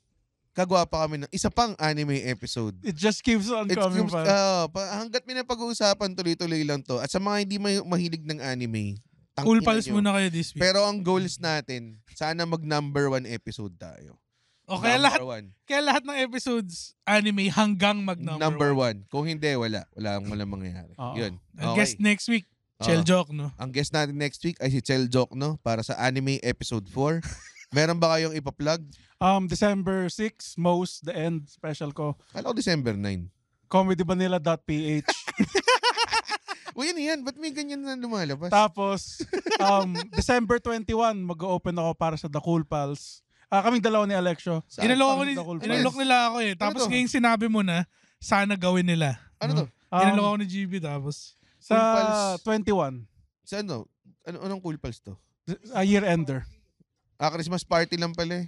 kagawa pa kami ng isa pang anime episode. It just keeps on It coming keeps, pa. hanggat may napag-uusapan, tuloy-tuloy lang to. At sa mga hindi mahilig ng anime, Cool tangina pals nyo. muna kayo this week. Pero ang goals natin, sana mag number 1 episode tayo. Kaya lahat, Number 1. kaya lahat ng episodes anime hanggang mag Number 1. Kung hindi, wala. Walang mangyayari. Oo. Yun. Ang Okay. guest next week, Chel Joke, no? Ang guest natin next week ay si Chel Jokno para sa anime episode 4. Meron ba kayong ipa-plug? December 6, Most, The End, special ko. Kala ko December 9. comedyvanilla.ph. Uy, yan. Ba't may ganyan na lumalabas? Tapos, December 21, mag-open ako para sa The Cool Pals. Kaming dalawa ni Alexio. Saan? Inalok Cool nila ako eh. Tapos to? ngayon sinabi mo na, sana gawin nila. Ano to? Inalok ako ni GB tapos. Sa Cool Pals. 21. Sa ano? Anong Cool Pals to? Year-ender. Christmas party lang pala eh.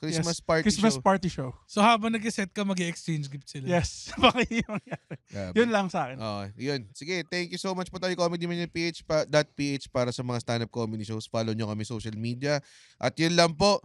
Christmas party Christmas show. party show. So habang nag-set ka, mag-exchange gift sila. Yes. Baka yun yung mangyari. Grabe. Yun lang sa akin. Yun. Sige, thank you so much po tayo ComedyMania.ph para sa mga stand-up comedy shows. Follow nyo kami social media. At yun lang po.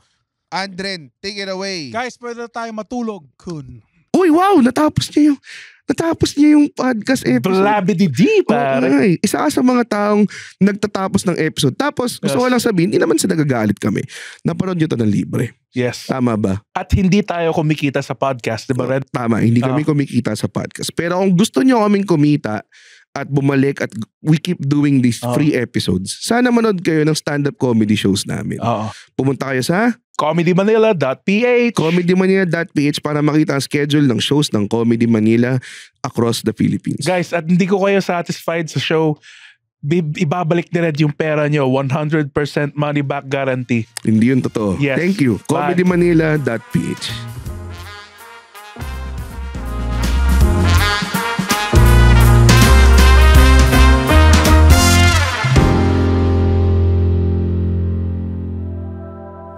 Andren, take it away. Guys, pwede na tayo matulog. Kun. Uy, wow! Natapos niya yung podcast episode. Blabidi, pare. Ay, isa ka sa mga taong nagtatapos ng episode. Tapos, gusto ko lang sabihin, hindi naman sa nagagalit kami. Naparod nyo to ng libre. Yes. Tama ba? At hindi tayo kumikita sa podcast, di ba, Red? Tama, hindi kami kumikita sa podcast. Pero kung gusto nyo kaming kumita at bumalik at we keep doing these free episodes, sana manood kayo ng stand-up comedy shows namin. Oo. Pumunta kayo sa comedymanila.ph. comedymanila.ph para makita ang schedule ng shows ng Comedy Manila across the Philippines. Guys, at hindi ko kayo satisfied sa show, ibabalik ni Red yung pera nyo. 100% money back guarantee. Hindi yun totoo. Yes. Thank you. Bye. comedymanila.ph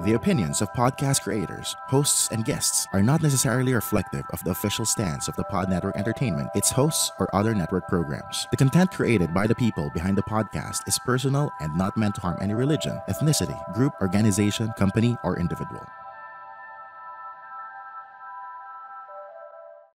The opinions of podcast creators, hosts, and guests are not necessarily reflective of the official stance of the Pod Network Entertainment, its hosts, or other network programs. The content created by the people behind the podcast is personal and not meant to harm any religion, ethnicity, group, organization, company, or individual.